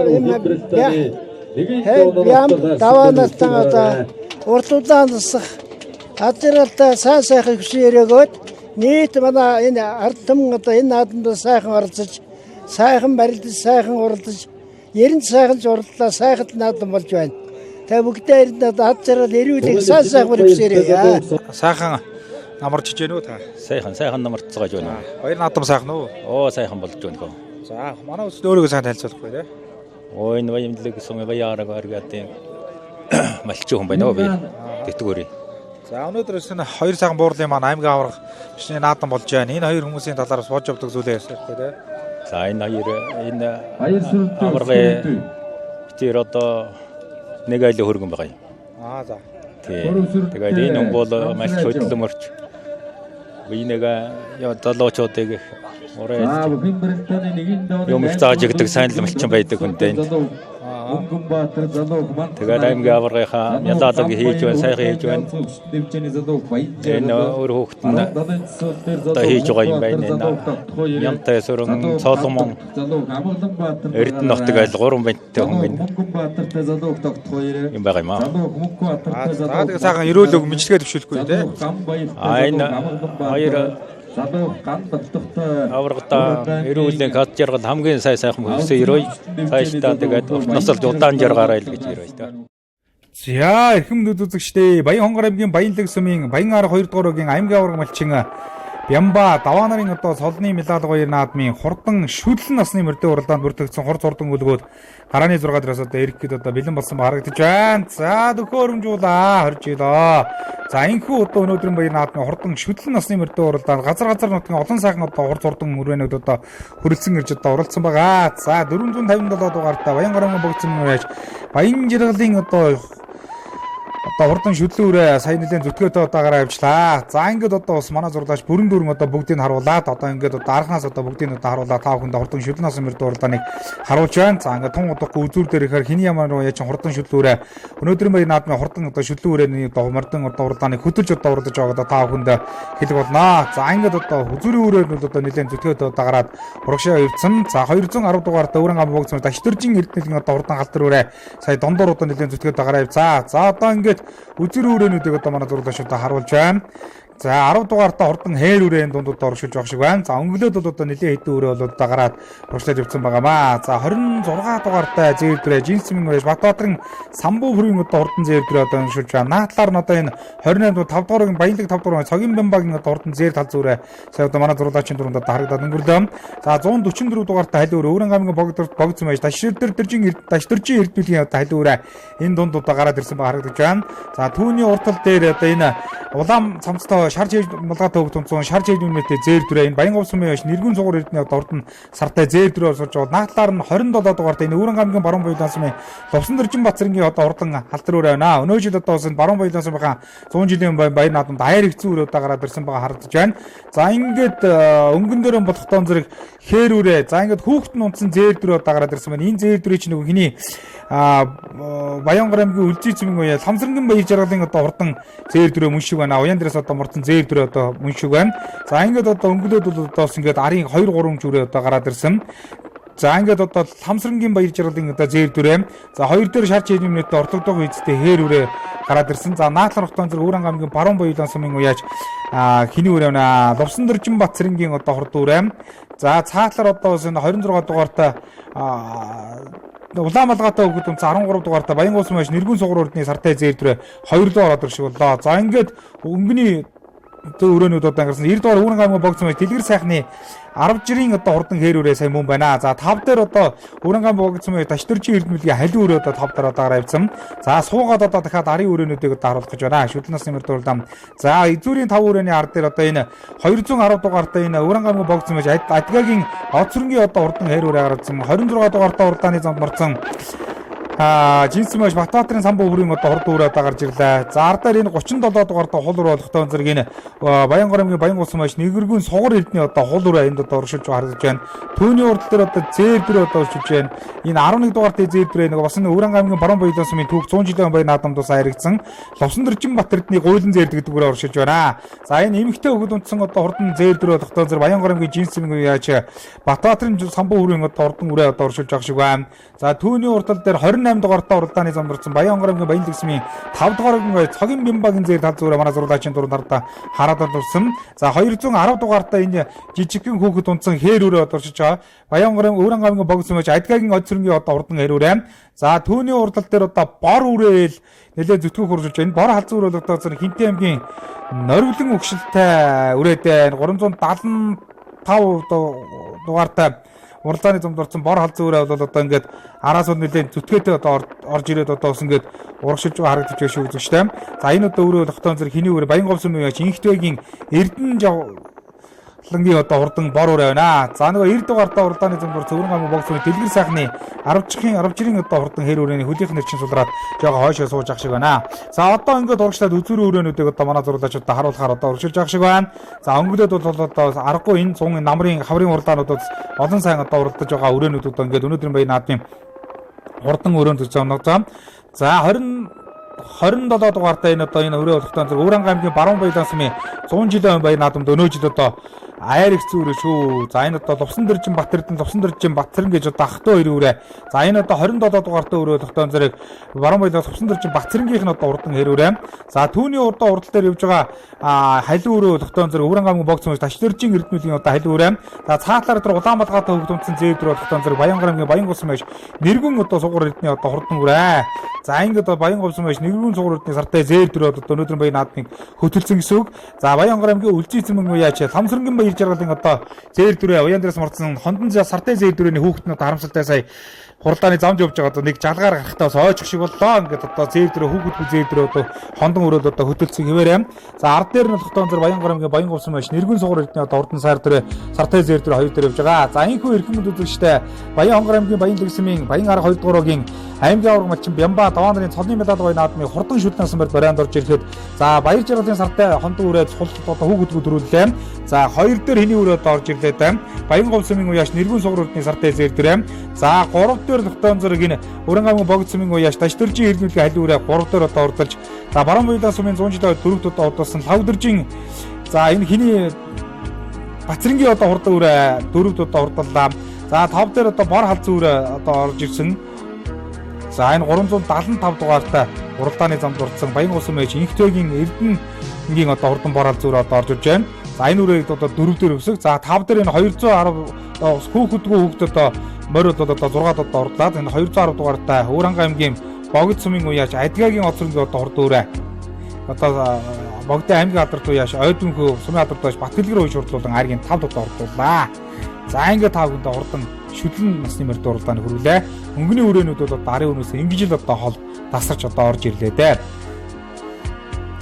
ям даваанаас одоо урт удаан засах азралтай сайхан хөшөөрөөгөөд нийт манай энэ ард түмэн одоо энэ наадамд сайхан оролцож сайхан барилдаж сайхан уралдаж Ерэн сайхан зурлаа, сайхан наадам болж байна. Тэгээ бүгдээ ирээд ад зарал ирүүлэх сайхан хэрэгсээрээ. Сайхан намарч ижээ нөө та. Сайхан намарч байгаа юм. Баяр наадам сайхан уу? Оо сайхан болж байна гоо. За манай үст өөрийгөө сайн танилцуулахгүй тий. Ой энэ баямдлаг сумын баяараг аргаатын малчуу хүн байна уу би. Тэтгэвэрээ. За өнөөдрөөс энэ хоёр сайхан буурлын маань аймгийн аврах бичний наадам болж байна. Энэ хоёр хүмүүсийн талаараас бодж явдаг зүйлээ ярьсаахгүй тий. За энэ аврагын тэр одоо нэг айлын хөргөн байгаа юм. За. Тэгээд энэ хүн бол маш хөдөлмөрч би нэг залуучуудыг юм их зааж игдэг сайн л малчин байдаг хүнтэй. Тэгээд аймгийн аврагынхаа ялаалаг хийж байна, сайхан хийж байна. Энэ өөр хүүхэд нь одоо хийж байгаа юм байна. Янтай сүрэн Соломон Эрдэнэ нутаг айл 3 бэнттэй хүн байна. Юм байгаа юм аа. Тэгээд сайхан өрөөлөг мэдлэгээ төвшүүлэхгүй тий. Энэ хоёр аврагта эрүүлэн кат жаргал хамгийн сайхан хөвсөө өрөө цаашдаа тэгээд уртнасал удаан жаргаарай л гэж өрөө та. За эрхэм үзэгчдээ Баян хонгор аймгийн Баянлаг сумын Баян арга 2 дугаар өгийн аймгийн авраг малчин Бямба даваа нарын одоо солны медаль 2 наадмын хурдан шүтлэн насны мөрдөө уралдаанд бүртгэгдсэн хурц хурдан үлгүүд гарааны 6 дээрээс одоо ирэх гээд одоо бэлэн болсон харагдаж байна. За дөхөөрөмжүүлээ хорж илоо. За энэхүү одоо өнөөдрийн баяр наадмын хурдан шүтлэн насны мөрдөө уралдаанд газар нутгийн олон сайхан одоо хурц хурдан мөрөөнүүд одоо хүрэлцэн ирж одоо оролцсон байгаа. За 457 дугаартай Баян гарамын богцсон байж Баян жиргалын одоо хурдан шүтлүүрээ сая нэлээд зүтгөөтэй удаагаар авчлаа. За ингээд одоо бас манай зурлаач бүрэн дүрэн одоо бүгдийг харуулад одоо ингээд одоо арханаас одоо бүгдийг одоо харуулаад тав хүнд хурдан шүтлэн насан мөр дуурдааныг харуулж байна. За ингээд тун удахгүй үзүүр дээр ихээр хиний ямар руу яач хурдан шүтлүүрээ өнөөдрийн баяр наадмын хурдан одоо шүтлүүрээний одоо мордон одоо урдааныг хөтөлж одоо урдаж байгаа одоо тав хүнд хэлэг болно. За ингээд одоо үзүүрийн өрөөнд одоо нэлээд зүтгөөтэй удаагаар урагшаа явцсан. За 210 дугаартай өрөн гам богцсон Дашторжин Эрдэнэгийн одоо хурдан халдвараараа сая дондор одоо нэлээд зүтгөөтэй гараа явцаа. За одоо ингээд үзэр өрөөнүүдийг одоо манай зурлаачдаа харуулж байна. За 10 дугаартаа хурдан хээр үрээний дундууд оршуулж байгаа шиг байна. За өнгөлөөд бол одоо нэлээд хэдэн өрөө бол одоо гараад урагшлаад явцсан байгаамаа. За 26 дугаартаа зээл дүрээ Жинсмин байж Батбаатарын самбуу бүрийн одоо хурдан зээл дүрээ одоо уншуулж байна. Наатлаар нь одоо энэ 28 5 дугааргийн Баянлаг 5 дугаар Цогийн Бямбагийн одоо хурдан зээл тал зүрээ сая одоо манай зурлаачийн дүрэнд одоо харагдаад өнгөрлөө. За 144 дугаартаа халиу өрөө Өрөн гамгийн богдсон байж Дашторжин Эрдэнэгийн одоо халиу өрөө энэ дунд одоо гараад ирсэн ба харагдаж байна. За түүний уртал дээр одоо энэ улаан цамцтай шарж хийж булгаатай хөвгт унцсан шарж хийж үнэтэй зээл дүрээ энэ Баян сумын байж нэргэн цугуур Эрдэнэ одоо хурдан сартай зээл дүрээ сурж байгаа. Наатлаар нь 27 дугаартай энэ Өрөн гамгийн баруун буйлан сумын Лувсан Дөржин Бацрынгийн одоо хурдан халдвар өрөө байна. Өнөө жил одоо бас энэ баруун буйлан сумынхаа 100 жилийн баяр наадамд аяар хэцүү өрөө одоо гараад ирсэн байгаа харагдаж байна. За ингээд өнгөн дээрэн болохтон зэрэг хээр үрээ. За ингээд хүүхэд нь унтсан зээл дүрээ одоо гараад ирсэн байна. Энэ зээл дүрээ чинь нөгөө хиний Баян аймгийн Үлзий цэвэн уяа Ламсрангийн баяр жаргалын одоо хурдан зээл дүрээ мөн шиг байна. Уян дээрээс одоо мурцсан зээл дүрээ одоо мөн шиг байна. За ингээд одоо өнгөлөөд бол одоо бас ингээд арын 2 3 жүрээ одоо гараад ирсэн. За ингээд одоо Ламсрангийн баяр жаргалын одоо зээл дүрээ. За хоёр дээр шарч хийх юмнуудад ортогдох үйдтэй хээр үрээ гараад ирсэн. За наатлар хотон зэрэг Өрөн гамгийн баруун буйлан сумын уяаж хиний үрээ байна. Лувсан Дөржин Бацрынгийн одоо хурд үрээ. За цаатлаар одоо бас энэ 26 дугаартай улаан малгайтай хөвгт үнц 13 дугаартай Баян сумын байж нэргэн цугуур урдны сартай зээл дүрээ 2 лөө ороод иршиг боллоо. За ингээд өнгөний өрөөнүүд одоо гарсан 90 дугаар Өрөн гамгийн богцсон байж дэлгэр сайхны 10 жирийн одоо хурдан хээр үрээ сайн мөн байна. За 5 дээр одоо Өрөн гамгийн богцсон байж Дашторжин Эрдэнэгийн халиу өрөө одоо 5 дээр одоо гараа авцсан. За суугаад одоо дахиад арын өрөөнүүдийг одоо харуулах гэж байна. Шүтлэн насны мөр дурлам. За эзүүрийн 5 өрөөний ар дээр одоо энэ 210 дугаартай энэ Өрөн гамгийн богцсон байж Адгагийн Оцронгийн одоо хурдан хээр үрээ гаргацсан. 26 дугаартай урдааны замд морцсон Жинсмэш Батбаатарын самбуу бүрийн одоо хурд өрөө одоо гарч ирлээ. За ардаар энэ 37 дугаартай хул өрөө болохтой зэрэг энэ Баян аймгийн Баян сумын нэгэргүүн сугар Эрдэнэ одоо хул өрөө энд одоо оршуулж харагдаж байна. Түүний урд дээр одоо зээл дүрээ одоо оршуулж байна. Энэ 11 дугаартай зээл дүрээ нэг бас энэ Өрөн аймгийн баруун буйлан сумын түүх 100 жилийн баяр наадамд бас харагдсан. Лувсан Дөржин Батэрдний гуйлан зээл гэдэг дүрээ оршуулж байна. За энэ эмэгтэй хөвгд унтсан одоо хурдан зээл дүрээ болохтой зэрэг Баян аймгийн Жинсмэгийн яаж Батбаатарын самбуу бүрийн одоо хурдан өрөө одоо оршуулж байгаа шиг байна. За түүний уртал дээр 28 28 дугаартаа уралдааны замдурсан Баян хонгор аймгийн Баян лэгсмийн 5 дугаар өнгөө цогийн бямбагийн зээл тал зүрэ манай зурлаачийн дурандаа хараад дурсан. За 210 дугаартаа энэ жижигхэн хүүхэд унтсан хээр өрөө дуршиж байгаа. Баян хонгор аймгийн Өвран аймгийн богц өмч Адгагийн од цэргийн одоо урдан хээр өрөө. За түүний урдтал дээр одоо бор үрээл нэлээд зүтгэх хуржуулж байна. Бор халзан өрөөл одоо Хинтээ аймгийн норивлон өгшөлтэй үрээд 375 дугаартаа уралдааны замд орсон бор халзан өрөө бол одоо ингээд араас нь нэлээд зүтгээтэй одоо орж ирээд одоо бас ингээд урагшилж байгаа харагдаж байна шүү үзэгчтэй. За энэ одоо өрөө тогтоон зэрэг хиний өрөө Баян говсын үеэ Инхтвэгийн Эрдэнэ лангийн одоо урдан бор өрөө байна. За нөгөө 90 дугаартаа уралдааны замд орсон Өврөн аймгийн богц өмч Дэлгэр сайхны 10 жирийн одоо урдан хэр өрөөний хөлийнх нэрчин сулраад жоо хойшоо сууж ах шиг байна. За одоо ингээд урагшлаад үзүүрийн өрөөнүүдийг одоо манай зурлаачдад харуулахаар одоо урагшилж ах шиг байна. За өнгөлөд бол одоо аргагүй энэ 100 намрын хаврын уралдаануудад олон сайн одоо уралдаж байгаа өрөөнүүд одоо ингээд өнөөдрийн Баян наадмын урдан өрөөнд зогногдсон. За 27 дугаартаа энэ одоо энэ өрөө болгохтон зэрэг Өвран аймгийн Баруун Баян сумын 100 жилийн Баян наадамд өнөө жил одоо айр их зүрэ шүү. За энэ одоо Лувсан дэржин Батэрдэн Лувсан дэржин Батцэрэн гэж одоо ахтай хоёр үрээ. За энэ одоо 27 дугаартаа өрөө тогтоон зэрэг Баруун Баян Лувсан дэржин Батцэрэнгийнх нь одоо урдан хэр үрээ. За түүний урдаа урдал дээр явж байгаа халин өрөө тогтоон зэрэг Өвран аймгийн богц өмч Таш дэржин Эрдэнэлийн одоо халин өрөө. За цаатлаар дээр Улаанбаатартай хөгжмөдсөн зээл дөрөв тогтоон зэрэг Баян аймгийн Баян говсын маш нэргэн одоо сугар эрдэнэ одоо хурдан үрээ. За ингээд одоо Баян говсын маш нэргэн сугар эрдэнэ сартай зээл дөрөв одоо өнөөдрийн Баян наадмыг хөтөлсөн гэсэн үг. За Баян аймгийн Үлжий цэмэн уяач Ламсрынгийн баяр жаргалын одоо зээл дөрөв уян дээрээс морцсон хондон сартай зээл дөрөвний хүүхэд нь одоо харамсалтай сая хуралдааны замд явж байгаа одоо нэг жалгаар гарахтаа бас ойчих шиг боллоо. Ингээд одоо зээл дөрөв хүүхэд зээл дөрөв одоо хондон өрөөл одоо хөтөлсөн хэвээрээ. За ард дээр нь тогтоон зэрэг Баян аймгийн Баян говсын маш нэргэн сугар эрдэнэ одоо урдан сар дөрөв сартай зээл дөрөв хоёр дээр явж байгаа. За энэ хүү эрхэм үзэгчтэй Баян хонгор аймгийн Баян лэгсмийн Баян арга 2 дугаар огийн аймгийн авраг малчин Бямба даваа нарын цолны медаль Баян наадмын хурдан шүтнээс барь барайнд орж ирэхэд за баяр жаргалын сартай хондон өрөөд султ одоо хүүхэд дөрүүллээ. За хоёр дээр хэний өрөөд орж ирлээ даа. Баян говсын уяаш нэргэн сугар өрдний сартай зээл дөрөв. За 3 дээр тогтоон зэрэг энэ Өвран аймгийн богц өмчийн уяаш Таш дэржин Эрдэнэлийн халин өрөө 3 дээр одоо урдалж за Баруун Баян сумын 100 жилийн дөрөвт одоо урдсан 5 дэржин за энэ хэний Батцэрэнгийн одоо хурдан өрөө дөрөвт одоо урдаллаа. За 5 дээр одоо бор халзан өрөө одоо орж ирсэн. За энэ 375 дугаартаа уралдааны замд урдсан Баян говсын мэж Инхтвэгийн Эрдэнэгийн одоо хурдан бор халзан өрөө одоо орж ирж байна. За энэ үрээд одоо 4 дээр өсөг. За 5 дээр энэ 210 хүүхэдгүй хүүхэд одоо морил одоо 6 одоо урдлаад энэ 210 дугаартаа Өвран аймгийн богд сумын уяаш Адгагийн од цэргийн одоо хурдан өрөө. Одоо богдын аймгийн алдарт уяаш Ойдөнхөө сумын алдарт уяаш Батгэлгэр ууш урдлуулан аргийн 5 одоо урдлууллаа. За ингээд 5 хүнд урдан шүтлэн насны морд уралдааны хүргэлээ. Өнгөний өрөөнүүд бол дарын өрөөс ингэж л одоо хол тасарч одоо орж ирлээ дээ.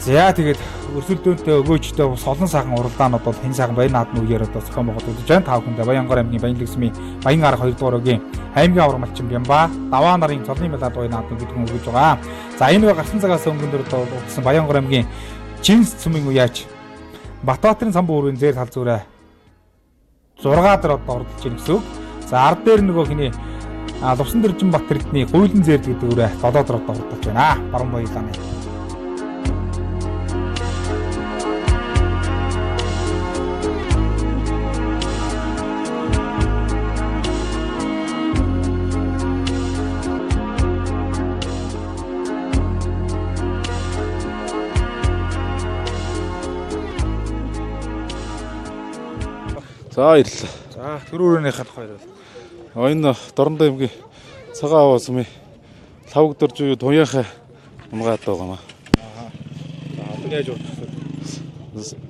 За тэгээд өрсөлдөөнтэй өгөөчтэй солон сайхан уралдаанууд бол хэн сайхан Баян наадмын үеэр одоо зохион байгуулагдаж байна. Та бүхэндээ Баян хонгор аймгийн Баян лэгсмийн Баян арга 2 дугаар огийн аймгийн авраг малчин Бямба даваа нарын цолны медаль Баян наадмыг гэдгэн өгөж байгаа. За энэ гарсан цагаас өмнө дөр урдсан Баян хонгор аймгийн Жинс цүмэн уяач Батбаатарын самбуу өрөөний зээл хал зүрэ 6 дээр одоо урдалж ийн гэсэн үг. За ард дээр нөгөө хиний Лувсан дэржин Батэрдний гуйлан зээл гэдэг өрөө 7 дээр одоо урдалж байна. Баруун Баян За баярлалаа. За тэр өрөөнийхээ хоёр бол энэ Дорндоо аймгийн Цагаан аваа сумын лавг дөрж юу туяахаа унгаад байгаа юм аа. За одоо яаж урдсан?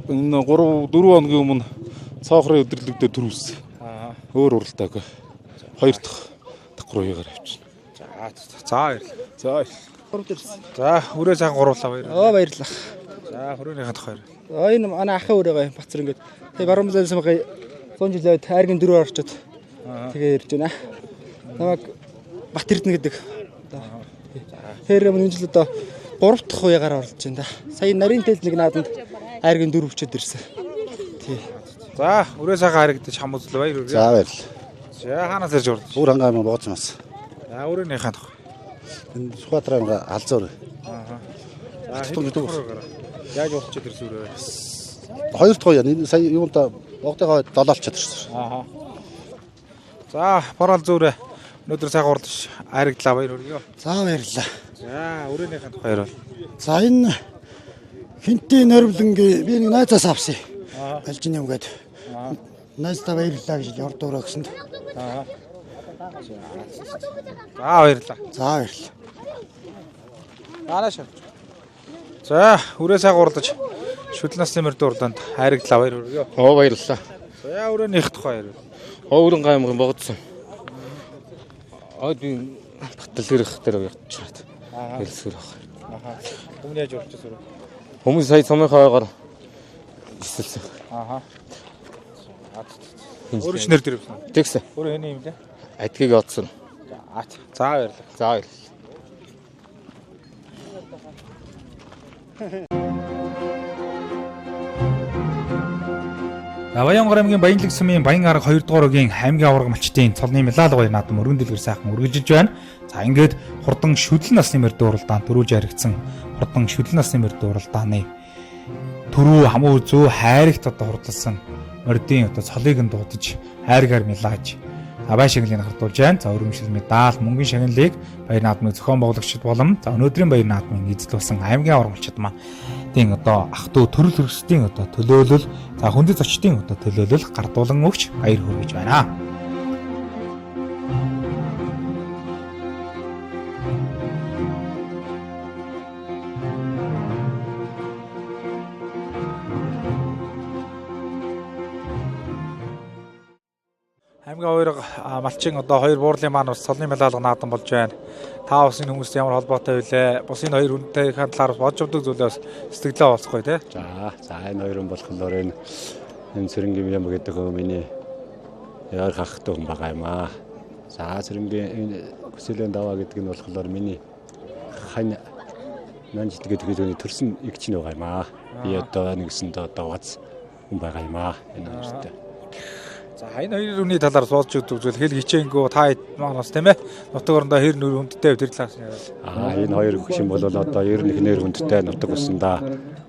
Энэ 3-4 хоногийн өмнө цаохрын өдөрлөг дээр төрүүлсэн. Өөр уралдааг 2 дахь давхруугаар авчихна. За баярлалаа. За өрөө сайхан гурлаа баярлалаа. Баярлалаа. За өрөөнийхээ хоёр. Энэ манай ахын өрөөгөө Батцэр ингээд тэг Баруун Баян сумын 100 жилийн тайргийн 4 орчод тэгээ ирж байна. Намайг Бат Эрдэнэ гэдэг. Тэр өмнө жил одоо 3 дахь уягаар оролцож байна да. Сая нарийн тэл нэг нааданд айргийн 4 өчөд ирсэн. Тий. За өрөө сайхан харагдаж хамуудлаа баяр үргээ. За баярлалаа. За хаанаас ирж урд? Өвран аймгийн Богцмаас. За өрөөнийхээ тох. Энэ Сүхбаатар аймгийн Алзуур. За яаж уулзч ирсэн өрөө? 2 дахь уяа энэ сая юунда Богдын хойд 7 олчод ирсэн. За борол зүрэ Өнөөдөр сайхан урдч хайрагдлаа баяр хүргэе. За баярлалаа. За өрөөнийхэн тухай ярил. За энэ хинтийн нөрвлөнгийн би нэг найзаас авсан. Алжин юм гээд. Найздаа баярлалаа гэж ордуураа гэсэнд. За баярлалаа. За баярлалаа. Анааш. За өрөө сайхан урдч шүдэл насны мөрд урданд хайрагдлаа баяр хүргэе. Баярлалаа. За өрөөнийх тухай ярил. Өрөн гаймгын богдсон. Би батал ирэх дээр явчихад. Хэлсгэр баг. Хүмүүс яаж урьдчилсан? Хүмүүс сая цомынхаагаар исэлсэн. Өөрөөр нэр дээр явсан. Тэгсэн. Өөрөө энэ юм лээ. Адгийг одсон. За баярлалаа. За баярлалаа. Баянгор аймгийн Баянлаг сумын Баян арга 2 дугаар өгийн аймгийн аварга малчтын цолны медаль гоё наадам өргөн дэлгэр сайхан үргэлжилж байна. За ингээд хурдан шүдэл насны мөрд уралдаанд төрүүлж харигдсан хурдан шүдэл насны мөрд уралдааны төрөө хамуу зөө хайрагт одоо хурдлсан мордын одоо цолыг нь дуудаж хайргаар мэлааж аваа шагналыг хартуулж байна. За өргөмжлөл медаль мөнгөний шагналыг Баяр наадмын зохион байгуулагчид болон за өнөөдрийн Баяр наадмын эзэлсэн аймгийн аварга малчид маань тийм одоо ах トゥ төрөл хөрсдийн одоо төлөөлөл за хүндэт зочдын одоо төлөөлөл гардуулан өгч баяр хүргэж байна. Аймгийн аварга малчин одоо 2 буурлын маань бас цолны медаль наадам болж байна. Та усын хүмүүст ямар холбоотой вүлээ? Бус энэ 2 хүнтэй талаар бодж авдаг зүйлээс сэтгэлээ олцгоё те. За энэ 2 хүн болохоор энэ Цэрэнгийн юм гэдэг миний яар хахтай хүн байгаа юм аа. За Цэрэнгийн хүсэлийн даваа гэдэг нь болохоор миний хань нанж гэдэг хүний төрсөн игч нь байгаа юм аа. Би одоо нэгсэндээ одоо вац хүн байгаа юм аа. Энэ хоёртой. За энэ 2 хүний талаар суулж өгдөг зүйл хэл хичээнгөө та манаас тийм ээ нутаг орондоо хэр нөр хүндтэй тэр талаас нь яриа. Энэ 2 хүчин бол одоо ер нь нэр хүндтэй нутаг усандаа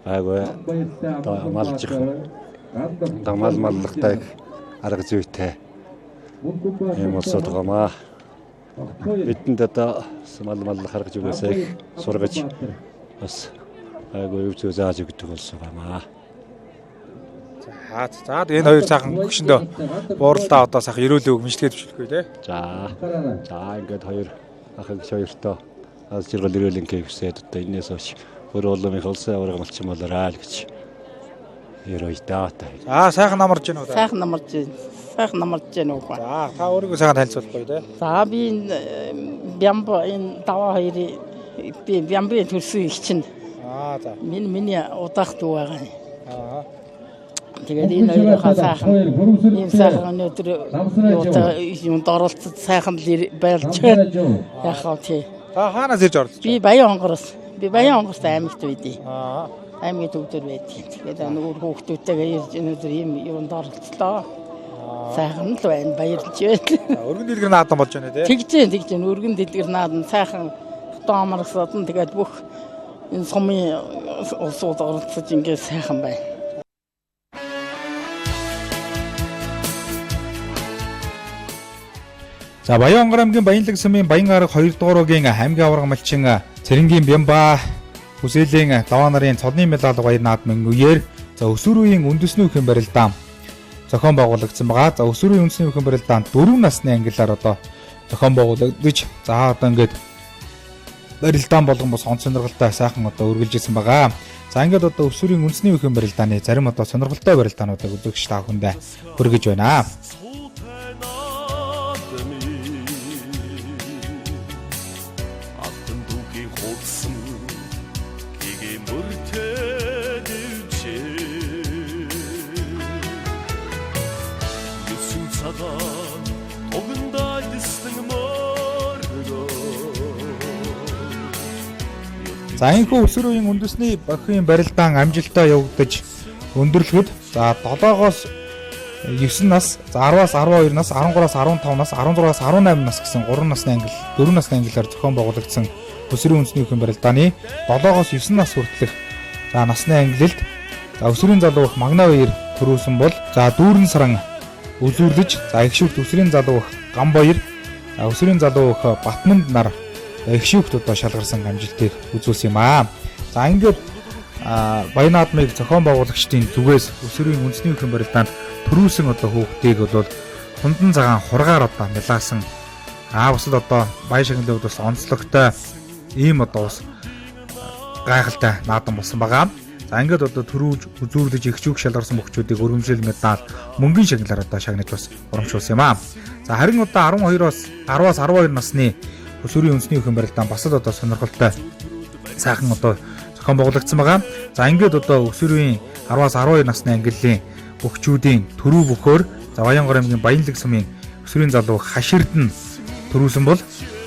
айгүй одоо малжих дамал маллахтай арга зүйтэй юм болсод байгаамаа. Бидэнд одоо маллах арга зүйсээ сургаж бас айгүй өв зөө зааж өгдөг болсон байгаамаа. За энэ 2 цаахан гүшөндөө бууралдаа одоо сайхан ерөөлөө үг мэдлэгээд бишүүлэхгүй тий. За ингээд 2 ах эгч хоёртоо аз жаргал ерөөлөн гэвсээд одоо энэс хойш өөр улам их улсын аварга малчин болоорой л гэж ерөөй даата. За сайхан намарж гэнэ үү? Сайхан намарж байна. Сайхан намарж байна уу? За та өөрийгөө сайхан танилцуулахгүй тий. За би Бямба энэ даваа хоёрын би Бямбын төрсөн их чинь. За. Миний удах дүү байгаа. Тэгээд энэ хоёроо сайхан энэ сайхан өнөөдөр юунд оролцож сайхан байлж байна. Яхаа тий. Та хаанаас ирж оролцож? Би Баянгороос. Би Баянгороос аймагт байдیں۔ Аймгийн төвдөр байдیں۔ Тэгээд нөгөө хүүхдүүдтэйгээ ирж өнөөдөр ийм юунд оролцлоо. Сайхан л байна. Баярлж байна. Өргөн дэлгэр наадам болж байна тий. Тэгж өргөн дэлгэр наадам сайхан тооморсод тэгээд бүх энэ сумын улсууд оролцож ингээд сайхан байна. За Баянгор аймгийн Баянлаг сумын Баян арга 2 дугаар өгийн аймгийн аварга малчин Цэрэнгийн Бямба хүсээлийн даваа нарын цолны медаль баяр наадмын үеэр за өсвөр үеийн үндэсний өхөн барилдаан зохион байгуулагдсан байгаа. За өсвөр үеийн үндэсний өхөн барилдаан 4 насны ангиллаар одоо зохион байгуулагдаж за одоо ингээд барилдаан болгон бос он сонирхолтой сайхан одоо үргэлжилсэн байгаа. За ингээд одоо өсвөрийн үндэсний өхөн барилдааны зарим одоо сонирхолтой барилдаануудыг үзэгч та бүхэндээ хүргэж байна. За энэхүү өсвөр үеийн үндэсний охин барилдаан амжилттай явагдаж өндөрлөхөд за 7-оос 9 нас, за 10-аас 12 нас, 13-аас 15 нас, 16-аас 18 нас гэсэн 3 насны ангил, 4 насны ангиллаар зохион байгуулагдсан өсвөрийн үндэсний охин барилдааны 7-оос 9 нас хүртэлх за насны ангилалд за өсвөрийн залуу их магна баяр төрүүлсэн бол за дүүрэн саран үзүүлж за их шүрт өсвөрийн залуу их гам баяр өсвөрийн залуу өх Батманд нар их шүүхт одоо шалгарсан амжилтыг үзүүлсэн юм аа. За ингээд Баян наадмыг зохион байгуулагчдын зүгээс өсвөрийн үндэсний хөрөнгө барилдаанд төрүүлсэн одоо хүүхдийг бол хундан цагаан хургаар одоо мэлаасан бусад одоо баян шагналын хувьд бас онцлогтой ийм одоо бас гайхалтай наадам болсон байгаа. За ингээд одоо төрүүлж үзүүлж их шүүх шалгарсан хүүхдүүдийг өргөмжлөл медаль мөнгөний шагналаар одоо шагнаж бас урамшуулсан юм аа. За харин одоо 10-аас 12 насны өсвөрийн үндэсний хөрөнгө барилдаанд бас одоо сонирхолтой сайхан одоо зохион байгуулагдсан байгаа. За ингээд одоо өсвөрийн 10-аас 12 насны ангиллын хүүхдүүдийн төрөв бөхөөр Баянгор аймгийн Баянлаг сумын өсвөрийн залуу хаширд нь төрүүлсэн бол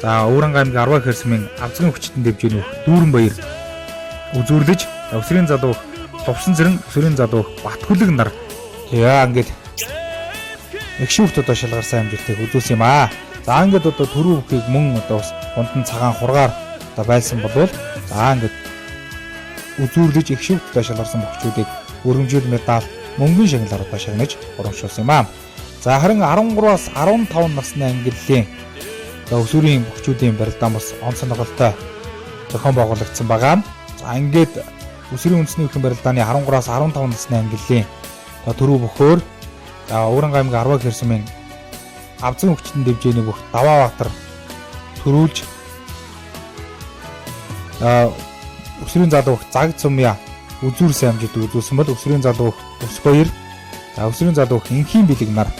за Өвранга аймгийн Арваа хэр сумын авцгийн хүчтэн дэвжээний Дүүрэн баяр үзүүлж өсвөрийн залуу Лувсан зэрэг өсвөрийн залуу Батхүлэг нар ингээд их шүүхт одоо шалгарсан амжилтыг үзүүлсэн юм аа. За ингээд одоо төрөв бүхийг мөн одоо бас хундан цагаан хургаар одоо байлсан болвол за ингээд үзүүлж их шүүхт одоо шалгарсан бохчуудыг өргөмжлөл медаль мөнгөний шагналаар одоо шагнаж урамшуулсан юм аа. За харин 13-аас 15 насны ангиллын одоо өсвөрийн бохчуудын барилдаан бас он сонирхолтой зохион байгуулагдсан байгаа. За ингээд өсвөрийн үндэсний хөрөнгө барилдааны 13-аас 15 насны ангиллын одоо төрөв бөхөөр Өвранга аймгийн Арваа хэр сумын авцгийн хүчтэн дэвжээний бүх Даваабаатар төрүүлж өсвөрийн залуу Загд сумья үзүүрсэн амжилт үзүүлсэн бол өсвөрийн залуу Өс баяр өсвөрийн залуу Инхийн бэлэг нар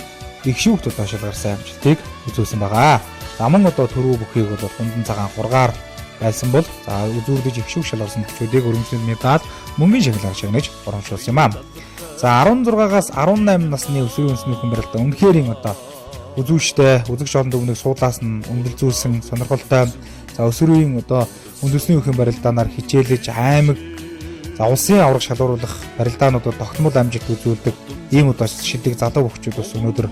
их шүүхт одоо шалгарсан амжилтыг үзүүлсэн байгаа. За мөн одоо төрөв бүхийг бол хундан цагаан хургаар байлсан бол за үзүүлж их шүүх шалгарсан бохчуудыг өргөмжлөл медаль мөнгөний шагналаар шагнаж урамшуулсан юм аа. За 16-аас 18 насны өсвөрийн үндэсний хөрөнгө барилдаа үнэхэрийн одоо үзүүштэй үзэгч олон дүгнэг суудлаас нь өндөрлзүүлсэн сонирхолтой. За өсвөрийн одоо үндэсний хөрөнгө барилдаанаар хичээлж аймаг за улсын авраг шалгууруулах барилдаануудад тогтмол амжилт үзүүлдэг ийм одоо шидэг залуу бохчууд бас өнөөдөр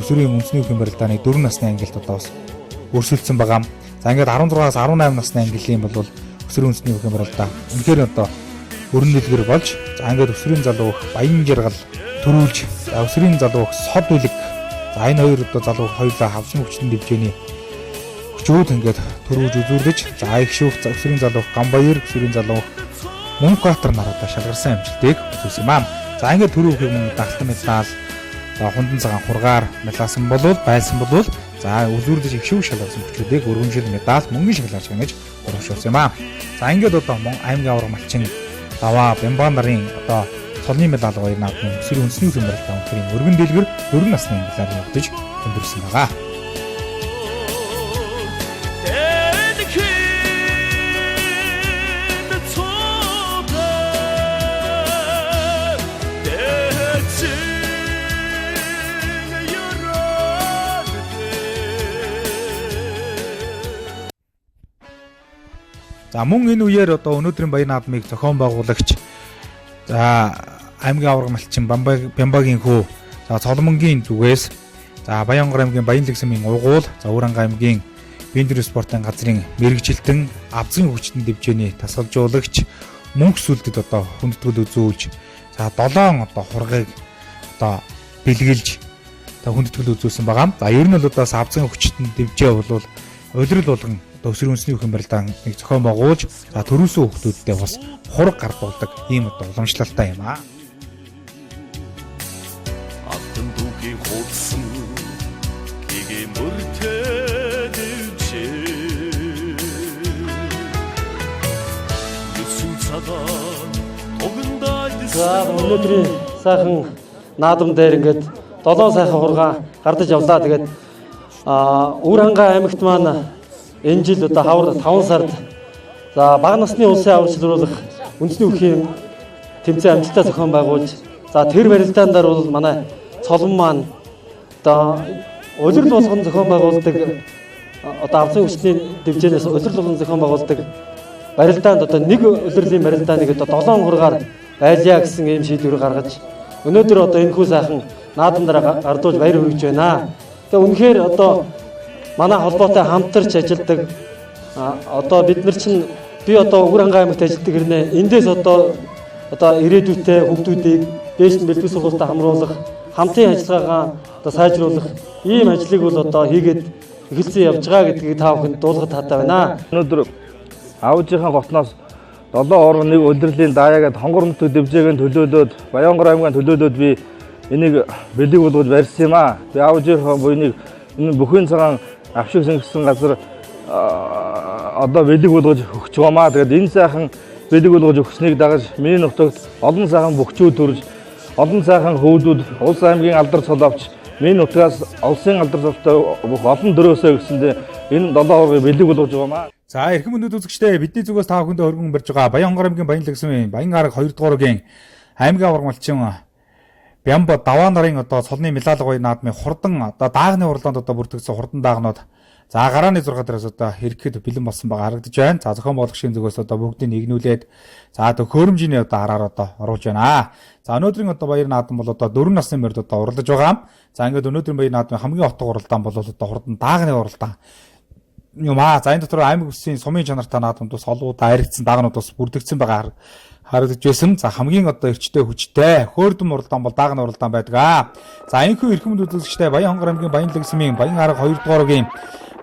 өсвөрийн үндэсний хөрөнгө барилдааны 4 насны ангилд одоо бас өрсөлдсөн байгаа. За ингээд 16-аас 18 насны ангилын бол өсвөрийн үндэсний хөрөнгө барилдаа үнэхээр одоо өрн дэлгэр болж за ингээд өсвөрийн залуу Баян жаргал төрүүлж өсвөрийн залуу Сод үлэг за энэ хоёр одоо залуу хоёулаа хавцгийн хүчтэн дэвжээний хүчүүд ингээд төрүүлж үзүүлж за их шүүх өсвөрийн залуу Гамбаяр өсвөрийн залуу Мөнхбаатар нар одоо шалгарсан амжилтыг үзүүлсэн юм аа. За ингээд төрөв бүхийг мөн дагтан медаль за хундан цагаан хургаар мэлаасан болвол байлсан болвол за үзүүлж их шүүх шалгарсан хүчүүдийг өргөмжлөл медаль мөнгөний шагналаар шагнаж урамшуулсан юм аа. За ингээд одоо аймгийн авраг малчин Даваа Бямбан нарын одоо цолны медаль хоёр наадмын өсвөрийн үндэсний хөрөнгө барилдааны өнхрийн өргөн дэлгэр 4 насны ангиллаар явагдаж өндөрлсөн байгаа. За мөн энэ үеэр одоо өнөөдрийн баян наадмыг зохион байгуулагч за аймгийн авраг малчин Бямбагийн хүү за Цолмонгийн зүгээс за Баянгор аймгийн Баянлаг сумын угуул за Өвранга аймгийн Бендер спортын газрын мэрэгжилтэн авцгийн хүчтэн дэвжээний тасгалжуулагч мөнх сүлдэд одоо хүндэтгэл үзүүлж за 7 одоо хургийг одоо бэлгэлж одоо хүндэтгэл үзүүлсэн байгаа. За ер нь бол одоо авцгийн хүчтэн дэвжээ бол улирал болгон өсвөрийн үндэсний хөрөнгө барилдааны нэг зохион байгуулж за төрүүлсэн хүүхдүүдтэй бас хураг гардуулдаг ийм одоо уламжлалтай юм аа. Алтан дүүхийн хуудсан гэгээ мөртөдөж Юусын цагаан тогондайд за өнөөдрийн сайхан наадам дээр ингээд 7 сайхан хургаа гардаж явлаа. Тэгээд Өвранга аймагт маань энэ жил одоо хавар 5 сард за бага насны улсын авраг шалгууруулах үндэсний хөрхийн тэмцээн амжилттай зохион байгуулж за тэр барилдаанаар бол манай цолон маань одоо улирал болгон зохион байгуулдаг одоо авцгийн хүчний дэвжээнээс улирал болгон зохион байгуулдаг барилдаанд одоо нэг улирлын барилдааныг одоо 7 хургаар байлья гэсэн ийм шийдвэр гаргаж өнөөдөр одоо энэ хүү сайхан наадамдаа гардуулж баяр хүргэж байна. Тэгээ үнэхээр одоо манай холбоотой хамтарч ажилладаг одоо бид нар чинь би одоо Өвранга аймагт ажилладаг хэрнээ эндээс одоо ирээдүйтэй хүүхдүүдийг дээш нь бэлтгэл сургуультай хамруулах хамтын ажиллагаагаа одоо сайжруулах ийм ажлыг бол одоо хийгээд эхэлсэн явж байгаа гэдгийг та бүхэнд дуулахад таатай байна. Өнөөдөр аавжийнхаа готноос 7 орон 1 удирдлийн даяагаад хонгор нутаг дэвжээгийн төлөөлөөд Баянгор аймгийн төлөөлөөд би энийг бэлэг болгож барьсан юм аа. Би аавжийнхаа буйныг энэ бүхэн цагаан авшиг сэнгсэн газар одоо бэлэг болгож өгч байгаамаа. Тэгээд энэ сайхан бэлэг болгож өгснийг дагаж миний нутагт олон сайхан бөхчүүд төрж олон сайхан хөвдүүд улс аймгийн алдар цол авч миний нутгаас улсын алдар цолтой бүх олон дөрөөсөө гэсэндээ энэ 7 оргыг бэлэг болгож байгаамаа. За эрхэм өнөд үзэгчдээ бидний зүгээс та бүхэндээ өргөн барьж байгаа Баянгор аймгийн Баянлагсмын Баян арга 2 дугаар үгийн аймгийн авраг малчин Бямба даваа нарын одоо цолны мелалгой наадмын хурдан одоо даагны урлаанд одоо бүртгэгдсэн хурдан даагнууд за гарааны 6 дээрээс одоо хэрэгхэд бэлэн болсон байгаа харагдаж байна. За зохион байгуулагчийн зүгээс одоо бүгдийг нэгнүүлээд за одоо хөөрөмжийн одоо араар одоо оруулж байна. За өнөөдрийн одоо баяр наадам бол одоо 4 насны морьд одоо уралдаж байгаа. За ингээд өнөөдрийн баяр наадмын хамгийн отго уралдаан бол одоо хурдан даагны уралдаан юм аа. За энэ дотор аймаг үсгийн сумын чанартай наадамд бас олууд айрагдсан даагнууд бас бүрдэгдсэн байгаа харагдаж байсан. За хамгийн одоо эрчтэй хүчтэй хөөрдөм уралдаан бол даагны уралдаан байдаг. За энэхүү эрхэм үзэгчтэй Баян хонгор аймгийн Баянлагсмын Баян арга 2 дугаар үгийн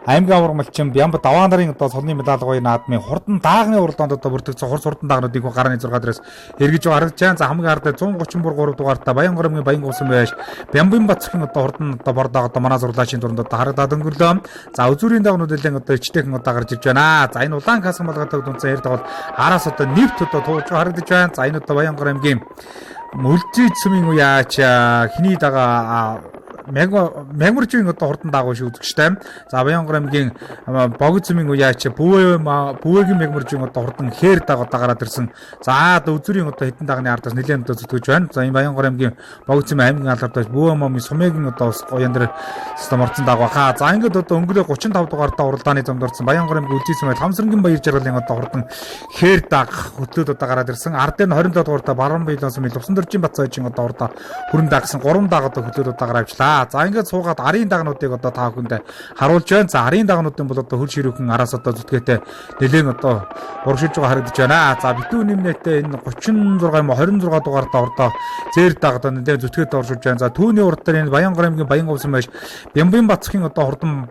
аймгийн авраг малчин Бямба даваа нарын одоо цолны мелалгой наадмын хурдан даагны уралдаанд одоо бүртгэгдсэн хурдан даагнуудыг гарааны 6 дээрээс эргэж байгаа харагдаж байна. За хамгийн ард 133 дугаартай Баянгор аймгийн Баян гусан байж Бямбын Бацхийн одоо хурдан одоо бордог одоо манай зурлаачийн дунд одоо харагдаад өнгөрлөө. За үзүүрийн даагнууд нэлээд одоо ичтэйхэн одоо гарч ирж байна. За энэ улаан касан болгодог дүнцэн ярддаг бол араас одоо нэвт одоо туулж харагдаж байна. За энэ одоо Баянгор аймгийн мөлжид сүмийн уяач хиний дага мягмаржийн одоо хурдан даагуу шүү үзэгчтэй. За Баянгор аймгийн богд сүмийн уяач бүвэгийн мягмаржийн одоо хурдан хээр даг одоо гараад ирсэн. За одоо үзүүрийн одоо хэдэн дагны ардаас нэлээд одоо зүтгэж байна. За энэ Баянгор аймгийн богд сүмийн аймгийн алдартай бүвэ момын сумын одоо гоян дээр стаморцсон дагуу хаа. За ингээд одоо өнгөрөө 35 дугаартаа уралдааны замд орсон Баянгор аймгийн үлжид сүмийн Хамсрангийн баяр жаргалын одоо хурдан хээр даг хөтлөөд одоо гараад ирсэн. Ард нь 27 дугаартаа Баруун Баялан сүмийн Лувсандоржийн Бацаажийн одоо урдаа хүрэн дагсан 3 даг одоо хөтлөөд одоо гараавчлаа. За ингээд суугаад арын дагнуудыг одоо та бүхэнд харуулж байна. За арын дагнуудын бол одоо хөл ширүүхэн араас одоо зүтгээтэй нэлээд одоо урагшилж байгаа харагдаж байна. За битүү нэмнэтээ энэ 36 26 дугаартаа урдаа зээр даг одоо нэлээд зүтгээтэй урагшилж байна. За түүний урд дээр энэ Баянгор аймгийн Баян гусан байж Бямбын Бацхийн одоо хурдан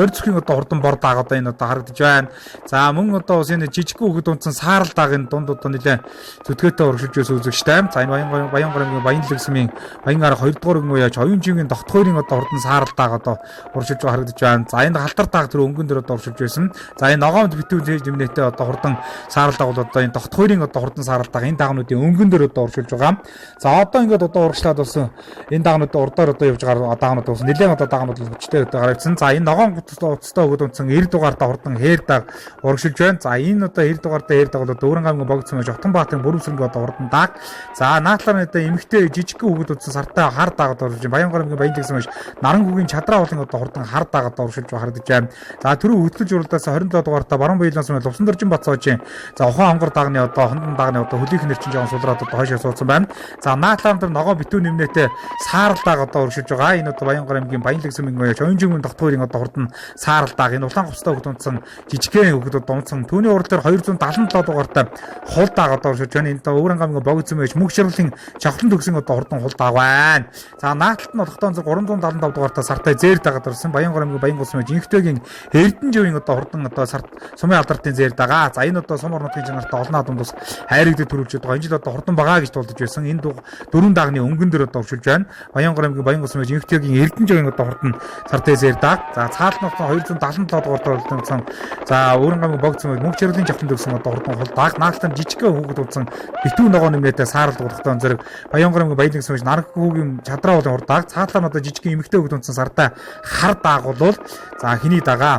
дор зүхийн одоо хурдан бор даг одоо энэ одоо харагдаж байна. За мөн одоо бас энэ жижиг хүүхэд унтсан саарал дагын дунд одоо нэлээд зүтгээтэй урагшилж байсан үзэгчтэй. За энэ Баянгор аймгийн Баянлагсмын Баян арга 2 дугаар үгийн уяач оюунжийн давтхойрын одоо хурдан саарал даг одоо урагшилж байгаа харагдаж байна. За энэ халтар даг тэр өнгөн дээр одоо урагшилж байсан. За энэ ногоомд битүү зээж нэмнэтээ одоо хурдан саарал даг бол одоо энэ давтхойрын одоо хурдан саарал даг энэ дагнуудын өнгөн дээр одоо урагшилж байгаа. За одоо ингээд одоо урагшлаад бас энэ дагнуудын урдаар одоо явж байгаа дагнууд бас нэлээд одоо дагнууд хүчтэй одоо гарагдсан. За энэ ногоон уцтай өгöd унтсан 90 дугаартаа хурдан хээр даг урагшилж байна. За энэ одоо 90 дугаартаа хээр даг бол Дүүрэн аймгийн богдсон Жовтон Баатарын бүрэмсрэнг одоо хурдан даг. За наадлаар одоо эмэгтэй жижиг өгöd унтсан сартай хар даг одоо урагшилж Баянгор аймгийн Баянлагсан байж Нарангүгийн Чадраа уулын одоо хурдан хар даг одоо урагшилж харагдаж байна. За түрүү хөтлөж уралдаас 27 дугаартаа Баруун Баялан сүмийн Лувсандоржин Бацаажийн за ухаан хонгор дагны одоо хондон дагны одоо хөлийнх нэрчин жоохон сулраад одоо хойшоо суудсан байна. За наадлаар дээр ногоо битүү нэмнэтээ саарал даг одоо урагшилж байгаа. Энэ одоо Баянгор аймгийн Баянлагсан мөнгөж оюунжийн давтхойрын одоо хурдан саарал даг энэ улаан хувцастай өгöd унтсан жижигхэн өгöd унтсан түүний урал дээр 277 дугаартаа хул даг одоо урагшилж байна. Энэ Өвөрн аймгийн богд сүм байж мөнх ширлэн чавхлан төгсөн одоо хурдан хул даг байна. За наалталт нь болохтой 375 дугаартаа сартай зээр дагаад орсон Баянгор аймгийн Баян гусан байж инхтэйгийн Эрдэнэжийн одоо хурдан одоо сарт сумын алдартын зээр дагаа. За энэ одоо сум орнуудын чанартай олон наадамд бас хайрагддаг төрүүлж байгаа. Энэ жил одоо хурдан байгаа гэж тулдаж байсан. Энэ дөрвөн дагны өнгөн дээр одоо уршилж байна. Баянгор аймгийн Баян гусан байж инхтэйгийн Эрдэнэжийн одоо хурдан сартай зээр даг. За цаалт нь 277 дугаартаа уралдсан. За Өвөрн аймгийн богд сүм мөнх ширлэн чавхлан төгсөн одоо хурдан хул даг. Наалтан жижигхэн хүүхэд улсан битүү ногоо нэмнэтээ саарал дуудахтай зэрэг Баянгор аймгийн Баянлагсан байж Нарангүгийн Чадраа уулын хурд даг. Цаатлаа одоо жижигхэн эмэгтэй хүүхэд унтсан сартай хар даг болвол за хиний дагаа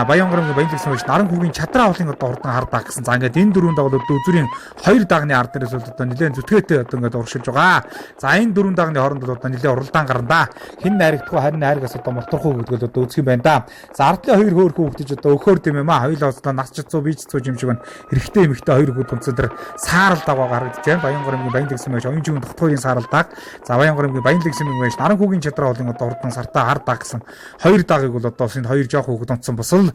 Баянгор аймгийн Баянлагсан байж Нарангүгийн Чадраа уулын одоо хурдан хар даг гэсэн. За ингээд энэ дөрвөн даг бол үзүүрийн 2 дагны ард дээрээс бол одоо нэлээд зүтгээтэй одоо ингээд урагшилж байгаа. За энэ дөрвөн дагны хооронд бол одоо нэлээд уралдаан гарна. Хин найрагдахгүй харин найргаас одоо морторхуу гэдэг л одоо үзэх юм байна да. За ардлын 2 хөөрхөн хүүхдэж одоо өгөхөр тийм юм аа. Хоёулаа одоо нас чицүү бийц цүү юм шиг байна. Эрэгтэй эмэгтэй 2 хүүхэд унтсан тэр саарал даг гарагдаж байна. Баянгор аймгийн Баянлагсан байж оюунжийн давтхойрын саарал даг. За Баянгор аймгийн Баянлагсан байж Нарангүгийн Чадраа уулын одоо хурдан сартаа хар даг гэсэн 2 дагыг бол одоо энэ 2 жоох хүүхэд унтсан босол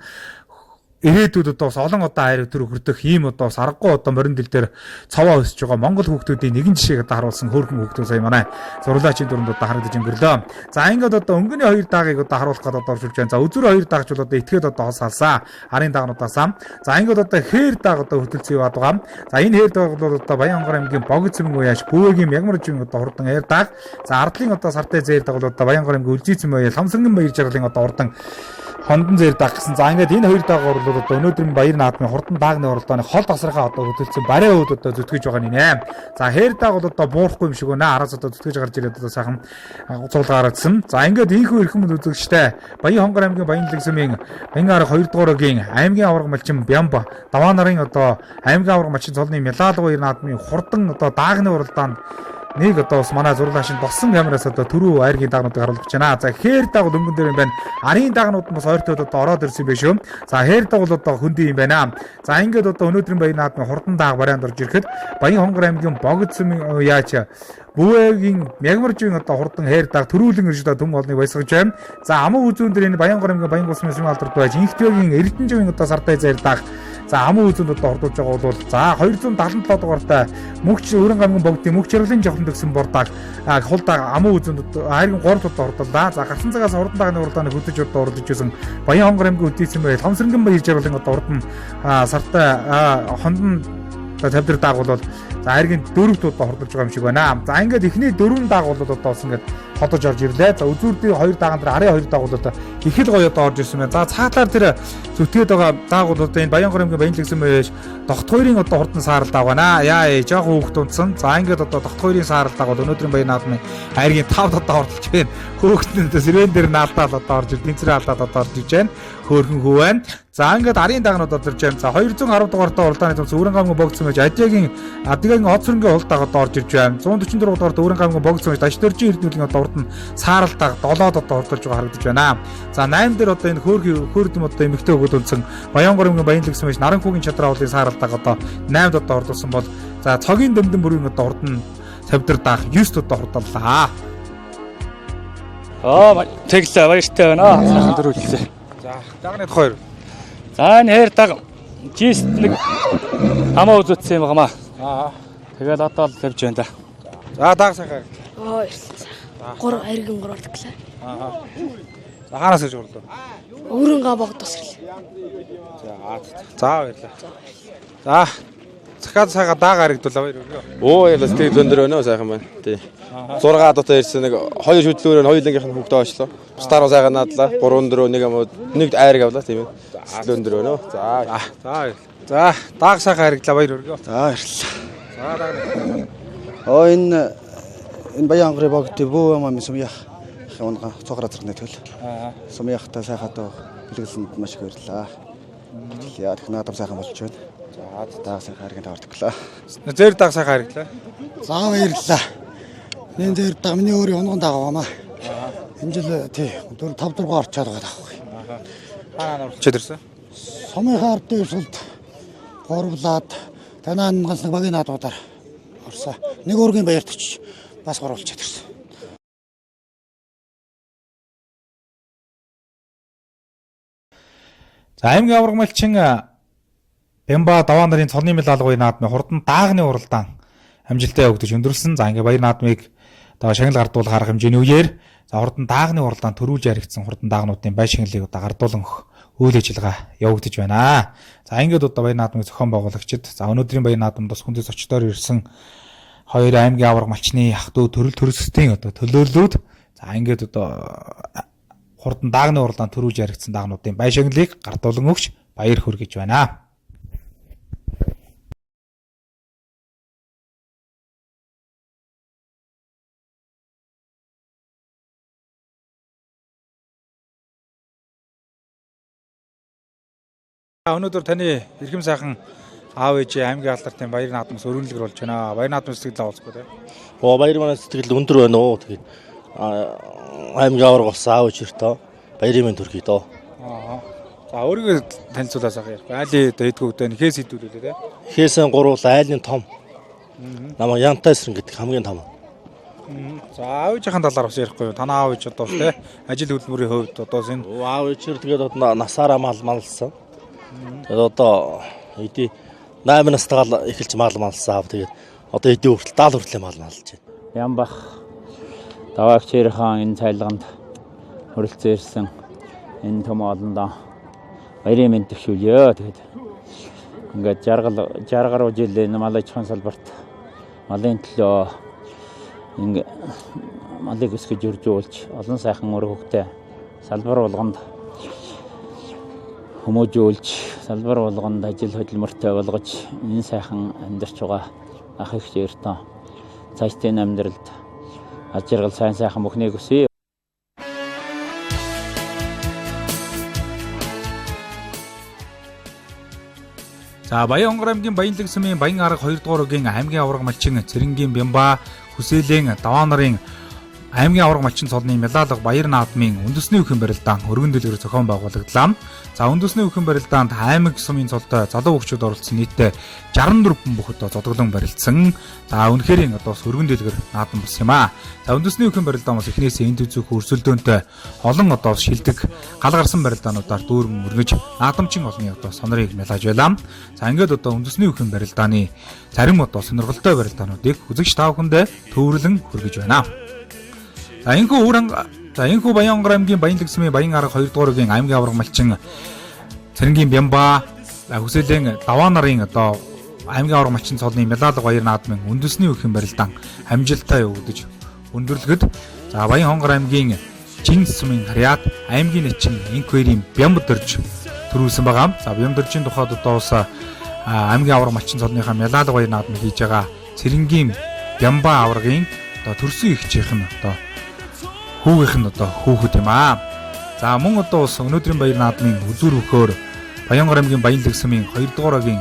ирээдүйд одоо бас олон одоо хайр төр хүрдэх ийм одоо бас аргагүй одоо морин дэл дээр цаваа өсөж байгаа Монгол хүүхдүүдийн нэгэн жишээг одоо харуулсан хөөрхөн хүүхдүүд сая манай зурлаачийн дүрэнд одоо харагдаж өнгөрлөө. За ингээд одоо өнгөний 2 даагыг одоо харуулах гэдэг одоо оршуулж байна. За үзүр 2 даагч бол одоо этгээд одоо хос салсан. Арын даагнуудаасаа. За ингээд одоо хээр дааг одоо хөтөлцөө яваад байгаа. За энэ хээр дааг бол одоо Баянгор аймгийн Богд цэвэн уяаш Бөөгийн Мягмаржийн одоо хурдан хээр дааг. За ардлын одоо сартай зээр дааг бол одоо Баянгор аймгийн Үлзийцэн уяа Ламсарган баяр жаргалын одоо хурдан хондон зэр даг гэсэн. За ингээд энэ 2 даагаар бол одоо өнөөдрийн баяр наадмын хурдан даагны уралдааны хол тасархаа одоо хөтөлсөн барай өөд одоо зүтгэж байгаа нэ. За хээр дааг бол одоо буурахгүй юм шиг байна. Араас одоо зүтгэж гарч ирээд одоо сайхан цуулгаар атсан. За ингээд ийхүү эрхэм үзэгчтэй Баян хонгор аймгийн Баянлаг сүмийн Баян арга 2 дугаар өгийн аймгийн аварга малчин Бямба Даваа нарын одоо аймгийн аварга малчин цолны Мялал баяр наадмын хурдан одоо даагны уралдаанд нэг одоо бас манай зурлаашин болсон камераас одоо түрүү айргийн даагнуудыг харуулж байна. За хээр дааг дөнгөн дээр юм байна. Арын даагнууд бас ойртоод одоо ороод ирсэн байх шүү. За хээр дааг бол одоо хөндөй юм байна. За ингээд одоо өнөөдрийн баяр наадмын хурдан дааг барайнд орж ирэхэд Баян хонгор аймгийн Богд цэвэн яач Бөөгийн Мягмаржийн одоо хурдан хээр дааг төрүүлэн ирж одоо түн олныг баясгаж байна. За амуу үзүүн дээр энэ Баянгор аймгийн Баян улсын сүм алдарт байж Инхтөөгийн Эрдэнэжийн одоо сартай зайр дааг. За амуу үзүүнд одоо ордуулж байгаа бол за 277 дугаартай мөнх өрөн аймгийн Богдын мөнх чиглэлийн жавхан төгсөн бордааг хулдаг амуу үзүүнд хайргийн 3 удаа ордууллаа. За гарсан цагаас хурдан даагны уралдааны хөтөж одоо ордож исэн Баян хонгор аймгийн Үлзийцэн бай Ламсарган баяр жаргалын одоо урдан сартай хондон тавьдар дааг бол за хайргийн 4 удаа хордолж байгаа юм шиг байна. За ингээд эхний 4 дааг бол одоо бас ингээд хотож орж ирлээ. За үзүүрдийн 2 дааган дээр арын 2 дааг бол одоо их л гоё одоо орж ирсэн байна. За цаатлаар тэр зүтгээд байгаа дааг бол одоо энэ Баянгор аймгийн Баянлаг сүм байж тогт 2-ын одоо хурдан саарал дааг байна. Яа жоохон хөөхт унтсан. За ингээд одоо тогт 2-ын саарал дааг бол өнөөдрийн баяр наадмын хайргийн 5 одоо ордолж байна. Хөөхтнүүдээ сэрвэн дээр наалдаад одоо орж ир тэнцрээ алдаад одоо орж иж байна. Хөөрхөн хүү байна. За ингээд арын даагнууд орж байна. За 210 дугаартай уралдааны тус Өрөн гамгийн Богд цэвэн Адягийн Оцронгийн хулдааг одоо орж ирж байна. 144 дугаартай Өрөн гамгийн Богд цэвэн Дашдөржийн эрдэнэлийн одоо урд нь сааралдаг 7-д одоо ордолж байгаа харагдаж байна. За 8 дээр одоо энэ хөөрдөм одоо эмэгтэй өгөөд үлдсэн Баянгор аймгийн Баянлаг сүм байж Наранхүүгийн Чадраа уулын сааралдаг одоо 8-д одоо ордулсан бол за цогийн дөмдөн бүрийн одоо урд нь тавьдар даах 9-д одоо хурдаллаа. Тэглээ баяртай байна. Сайхан дөрүүлээ. За даагны 2. За энэ хээр даг жист нэг хамаа үзүүлсэн юм байна. Тэгээд одоо л тавьж байна да. За дааг сайхан. Баярлалаа. 3 айргийн 3 ордлоо. За хаанаас гэж урлаа? Өрөнгөө Богд тусрлаа. За баярлалаа. За захаад сайхан дааг харагдуулаа баяр өргөө. Оо яла сэтгэл өндөр өнөө сайхан байна. Тий. 6 одоо ирсэн нэг 2 шүтлөөр нь хоёулангийнх нь хөвгдөө очлоо. Стар сайхан наадлаа. 3 4 нэг юм нэг айрыг авлаа тийм ээ. Сэтгэл өндөр өнөө. За дааг сайхан харагдлаа баяр өргөө. За баярлалаа. За дааг. Энэ Баянгорын Богд бөө юм сумья. Хонго цогроо зэрэг нэтгэл. Сумьяхтай сайхан одоо бэлгэлсэнд маш их баярлалаа. Яа их наадам сайхан болж байна. За дааг сайхан харагдлаа ордоглоо. Зэр дааг сайхан харагдлаа. За баярлалаа. Нэн дээр дамны өөрийн унган дагаа маа. Энэ жил тий 5 дугаар орчоод байгаа байхгүй. Чи дэрсэн? Сумын хаард дэвсэлд горлаад танаа ганц нэг багийн наадуудаар орсоо. Нэг өргийн баярт очиж бас горуулж чадсан. За аймгийн аварга малчин Бямба Даваа нарын цолны Мялал баяр наадмын хурдан даагны уралдаан амжилттай явагдаж өндөрлсөн. За ингээ баяр наадмыг одоо шагнал гардуулах арга хэмжээний үеэр за хурдан даагны уралдаан төрүүлж яригдсан хурдан даагнуудын бай шагналыг одоо гардуулан үйл ажиллагаа явагдаж байна. За ингээд одоо баяр наадмын зохион байгуулагчид за өнөөдрийн баяр наадамд бас хүндэс очдоор ирсэн 2 аймгийн аварга малчны ах トゥ төрөлсөстийн одоо төлөөллүүд за ингээд одоо хурдан даагны уралдаан төрүүлж яригдсан даагнуудын бай шагналыг гардуулан өгч баяр хүргэж байна. Өнөөдөр таны эрхэм сайхан аав ээжээ аймгийн алдартын баяр наадмаас өргөнлөгөр болж байна. Баяр наадмын сэтгэл авалцгүй те. Баяр манай сэтгэл өндөр байна уу. Тэгээд аймгийн аварга болсон аав ээжээртөө баярын мэнд төрхий дөө. За өөрийгөө танилцуулаад сахаа ярихгүй. Айлын дэдгүүгдээ нэхээс хідүүлээ те. Нэхээсэн гурвал айлын том. Намаа янтай эсрэн гэдэг хамгийн том. За аав ээжийн талаар бас ярихгүй. Танаа аав ээж одоо те ажил хөдөлмөрийн хувьд одоо энэ аав ээжээр тэгээд насаараа малсан. Тэгээд одоо эдий 8 настайгаа эхэлж мал малсан. Тэгээд одоо эдий хүртэл 70 хүртэл мал малж байна. Ямбах даваагчээр хаан энэ цайлганд хүрэлцэн ирсэн энэ том олондоо баярын мэнд төвшүүлье. Тэгээд ингээд 60 гаруй жил энэ мал аж ахуйн салбарт малын төлөө ингээд малыг өсгөж үржүүлж олон сайхан өр хөвгтэй салбар болгонд хүмүүжүүлж салбар болгонд ажил хөдөлмөртэй болгож энэ сайхан амьдарч байгаа ах их жиртөө цаашдын амьдралд аж аргал сайн сайхан бүхнийг хүсье. За Баян-Хонгор аймгийн Баянлаг сумын Баян арга 2 дугаар үгийн аймгийн аварга малчин Цэрэнгийн Бямба Хүсээлийн Даваа нарын аймгийн аварга малчин цолны Мялалга Баяр наадмын үндэсний өхөн барилдаан өргөн дэлгэр зохион байгуулагдлаа. За үндэсний өхөн барилдаанд аймаг сумын цолтой залуу хөгчид оролцсон нийтдээ 64 хүн бүхэд зодглон барилдсан. За үнэхээр одоо өргөн дэлгэр наадам болсон юм аа. За үндэсний өхөн барилдаан бас эхнээс энд үзүүх өрсөлдөөнтэй олон одоо шилдэг гал гарсан барилдаануудаар дүүрэн өргөж наадамчин олны одоо сонорыг мялааж байлаа. За ингээд одоо үндэсний өхөн барилдааны зарим одоо сонирхолтой барилдаануудыг үзэгч та бүхэндээ төвөрлөн хүргэж байна. За энэхүү Баян-Хонгор аймгийн Баянлаг сумын Баян арга 2 дугаар үгийн аймгийн аварга малчин Цэрэнгийн Бямба Хүсээлийн Даваа нарын одоо аймгийн аварга малчин цолны Мялалга Баяр наадмын үндэсний өхөн барилдаан амжилттай явагдаж өндөрлөгд. За Баян-Хонгор аймгийн Жинс сумын Харьяат аймгийн нэчин Инквэрийн Бямбд орж төрүүлсэн байгаа. За Бямбдөржийн тухайд одоо бас аймгийн аварга малчин цолныхаа Мялалга Баяр наадмыг хийж байгаа Цэрэнгийн Бямба аваргын одоо төрсөн ихчийнх нь одоо хүүгийнх нь одоо хүүхэд юм аа. За мөн одоо бас өнөөдрийн Баяр наадмын үзүүр өгөхөөр Баян-Хонгор аймгийн Баянлаг сумын 2 дугаар үгийн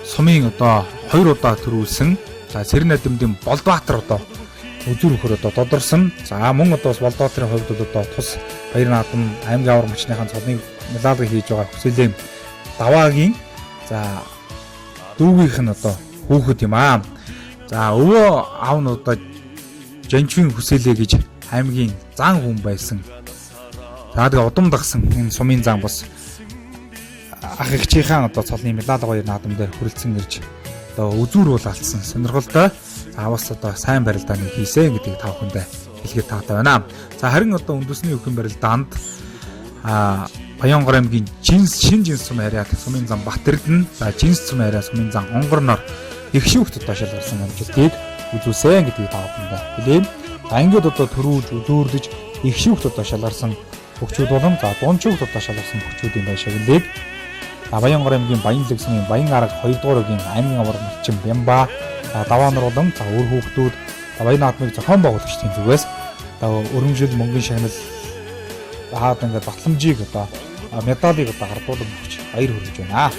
сумын одоо 2 удаа төрүүлсэн. За Цэрэн найдамдын Болдбаатар одоо үзүүр өгөхөөр одоо додорсон. За мөн одоо бас Болдбаатарын хувьд одоо тус Баяр наадам аймгийн аварга малчныхаа цолны Мялалгыг хийж байгаа Хүсээлийн Даваагийн за дүүгийнх нь одоо хүүхэд юм аа. За өвөө аав нь одоо Жанчвин Хүсээлээ гэж аймгийн зан хүн байсан. За тэгээ удам дагсан энэ сумын зан бас ах эгчийнхаа одоо цолны Мялалга Баяр наадам дээр хүрэлцэн ирж одоо үзүүр бол алдсан сонирхолтой. За бас одоо сайн барилдааны хийсэн гэдгийг та бүхэндээ хэлгээд таатай байна. За харин одоо үндэсний өхөн барилдаанд Баян-Хонгор аймгийн Жинс сум харьяат сумын зан Батэрдэн за Жинс сум харьяат сумын зан Онгорноор их шүүхт одоо шалгарсан амжилтыг үзүүлсэн гэдгийг та бүхэндээ хэлээн. За ингээд одоо төрүүлж үзүүрлэж их шүүхт одоо шалгарсан хөгчүүд болон за дундчуугт одоо шалгарсан хөгчүүдийн байшаглалыг Баян-Хонгор аймгийн Баянлаг сумын Баян арга 2 дугаар үгийн аймгийн аварга малчин Бямба Даваа нар болон за өөр хүүхдүүд Баяр наадмыг зохион байгуулагчдын зүгээс одоо өргөмжил мөнгөний шагнал хаад ингээд батламжийг одоо медалийг одоо гардуулан өгч баяр хүргэж байна.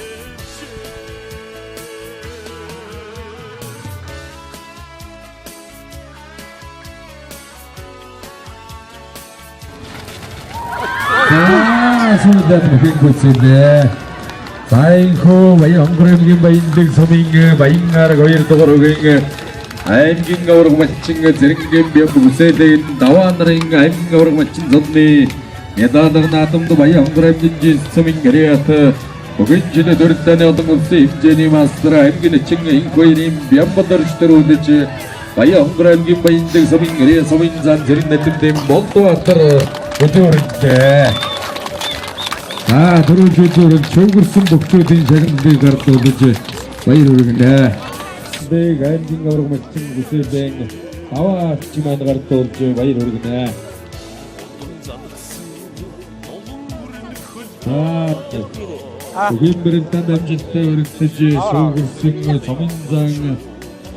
Сүлдээд мөхийг хүсэлээ. За энэхүү Баян-Хонгор аймгийн Баянлаг сумын Баян арга 2 дугаар үгийн аймгийн аварга малчин Цэрэнгийн Бямба Хүсээлийн Даваа нарын аймгийн аварга малчин цолны Мялалга наадамд Баян-Хонгор аймгийн Жинс сумын Харьяат өгөн жил дөрөвдөний олон улсын хэмжээний мастер аймгийн нэчин Инквэрийн Бямбад орж төрүүлж Баян-Хонгор аймгийн Баянлаг сумын Харьяат сумын зан Цэрэн найдамдын Болдбаатар өдөөртэй төрүүлж чөнгөрсөн бүхчүүдийн шагналыг гардуулж баяр хүргэнэ. Бэг аймгийн аварга малчин Хүсээлийн Даваа чимээн гардуулж баяр хүргэнэ. Өхөн барилдаанд амжилттай өргөсөж шүүгэрсэн сумын зан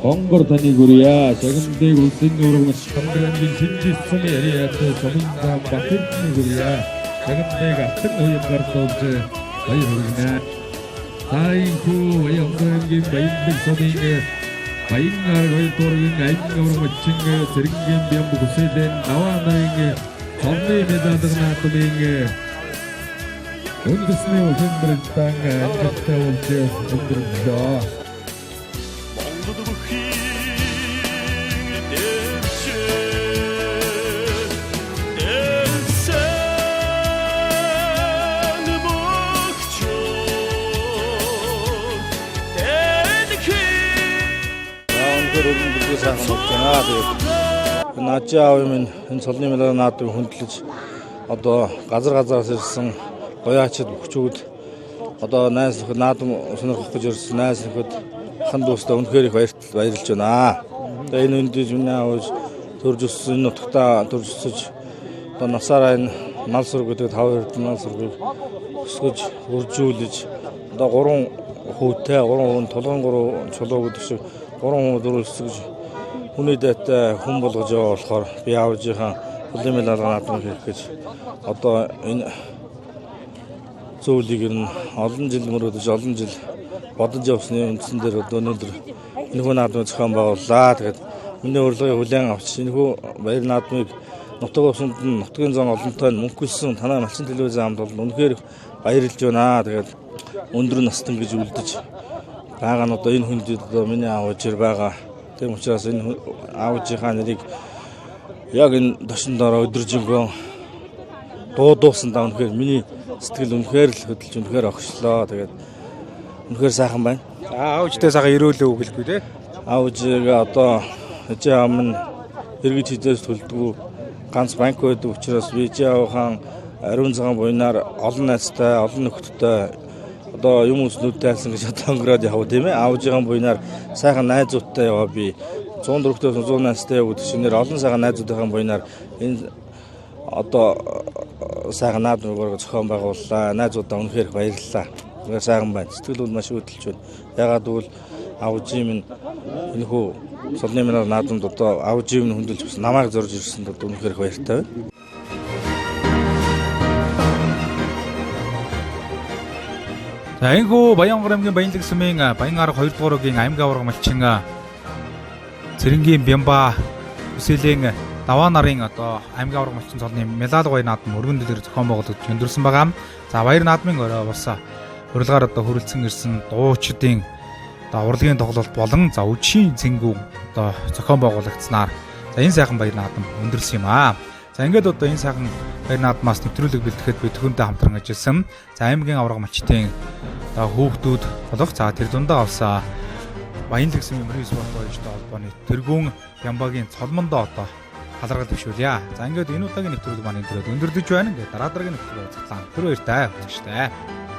Хонгор таныг хүрье. Шагналыг үлдсэн аварга малчин аймгийн Жинс сумын Харьяат сумын зан Батэрдэн хүрье. Шагналыг алтан уян гардуулж баяр хүргэнэ. Энэхүү Баян-Хонгор аймгийн Баянлаг сумын Баян арга 2 дугаар үгийн аймгийн аварга малчин Цэрэнгийн Бямба Хүсээлийн Даваа нарын цолны Мялалга наадмын үндэсний өхөн барилдаан амжилттай болж өндөрлөө. хөгжиж сайхан болж байна. Тэгээд наачи аав минь энэ цолны мелоди наадмыг хөндлөж одоо газраас ирсэн гояачд өгчүүд одоо найз нөхөд наадам сонирхох гэж ирсэн найз нөхөд хан дүүстэй үнэхээр их баярлж байна. Тэгээд энэ үндиж миний аавж төрж өссөн нутагтаа төрж өсөж одоо насаараа энэ мал сүрэг гэдэг 5 эрдэнэ мал сүргийг өсгөж үржүүлж одоо 3 хүүтэй 3 толгойн 3 чулуу гэдэг шиг 3 дөрөв өсгөж хүний дайтай хүн болгож байгаа болохоор би аавжийнхаа цолын мелоди наадмыг хийх гэж одоо энэ зүйлийг нь олон жил мөрөдөж олон жил бодож явсны үндсэн дээр одоо өнөөдөр энэхүү наадмыг зохион байгууллаа. Тэгээд миний урилгыг хүлээн авч энэхүү баяр наадмыг нутаг усанд нь нутгийн зам олонтой мөнгөлсөн танай малчин телевизийн хамт бол үнэхээр баярлж байна. Тэгээд өндөр настан гэж үлдэж байгаа нь одоо энэ хүндэд одоо миний аавч байгаа. Тийм учраас энэ аавжийнхаа нэрийг яг энэ тошин дороо өдржингөө дуусан даа үнэхээр миний сэтгэл үнэхээр л хөдөлж үнэхээр огшлоо. Тэгээд үнэхээр сайхан байна. Аавжтай сайхан ирүүлээ үгэлгүй те. Аавжийг одоо ээжээ аав нь эргэж хизээс төлдгүү ганц банк байдаг учраас ээжээ аав хаан ариун цагаан буйнаар олон найзтай, олон нөхдөдтэй одоо юм уснууд тайлсан гэж одоо өнгөрөөд яваа тийм ээ. Аавжийн буйнаар сайхан найзуудтай яваа би 104-өөс 100 найзтай яваад шинээр олон сайхан найзуудын буйнаар энэ одоо сайхан наадмыг зохион байгууллаа. Найзуудаа үнэхээр баярлалаа. Үнэхээр сайхан байна. Сэтгэл бол маш хөдөлж байна. Ягаад гэвэл аавжийн минь энэхүү цолны мелоди наадамд одоо аавжийн минь хөндлөж бас намайг зорж ирсэнд одоо үнэхээр баяртай байна. За энэхүү Баянгар аймгийн Баянлаг сумын Баян арга 2 дугаар өгийн аймгийн аварга малчин Цэрэнгийн Бямба үсэлийн даваа нарын одоо аймгийн аварга малчин цолны мелоди баяр наадам өргөн дэлгэр зохион байгуулагдж өндөрсөн байгаа. За баяр наадмын өрөө бас урилгаар одоо хүрэлцэн ирсэн дуучдын одоо урлагийн тоглолт болон за үжийн цэнгүү одоо зохион байгуулагдсанаар за энэ сайхан баяр наадам өндөрсөн юм аа. За ингээд одоо энэ сайхан баяр наадмаас нэвтрүүлэг бэлтгэхэд бид түүнтэй хамтран ажилласан. За аймгийн аварга малчтын хүүхдүүд болох за тэр дундаа авсан Баянлаг сумын мөрийн спорт баяртай холбооны тэргүүн Бямбагийн цолмондоо одоо халаргал төвшүүлье. За ингээд энэ удаагийн нэвтрүүлэг маань энэ төрөд өндөрлөж байна. Ингээд дараа дараагийн нэвтрүүлэг цаглаа. Тэр баяртай. Баярлалаа.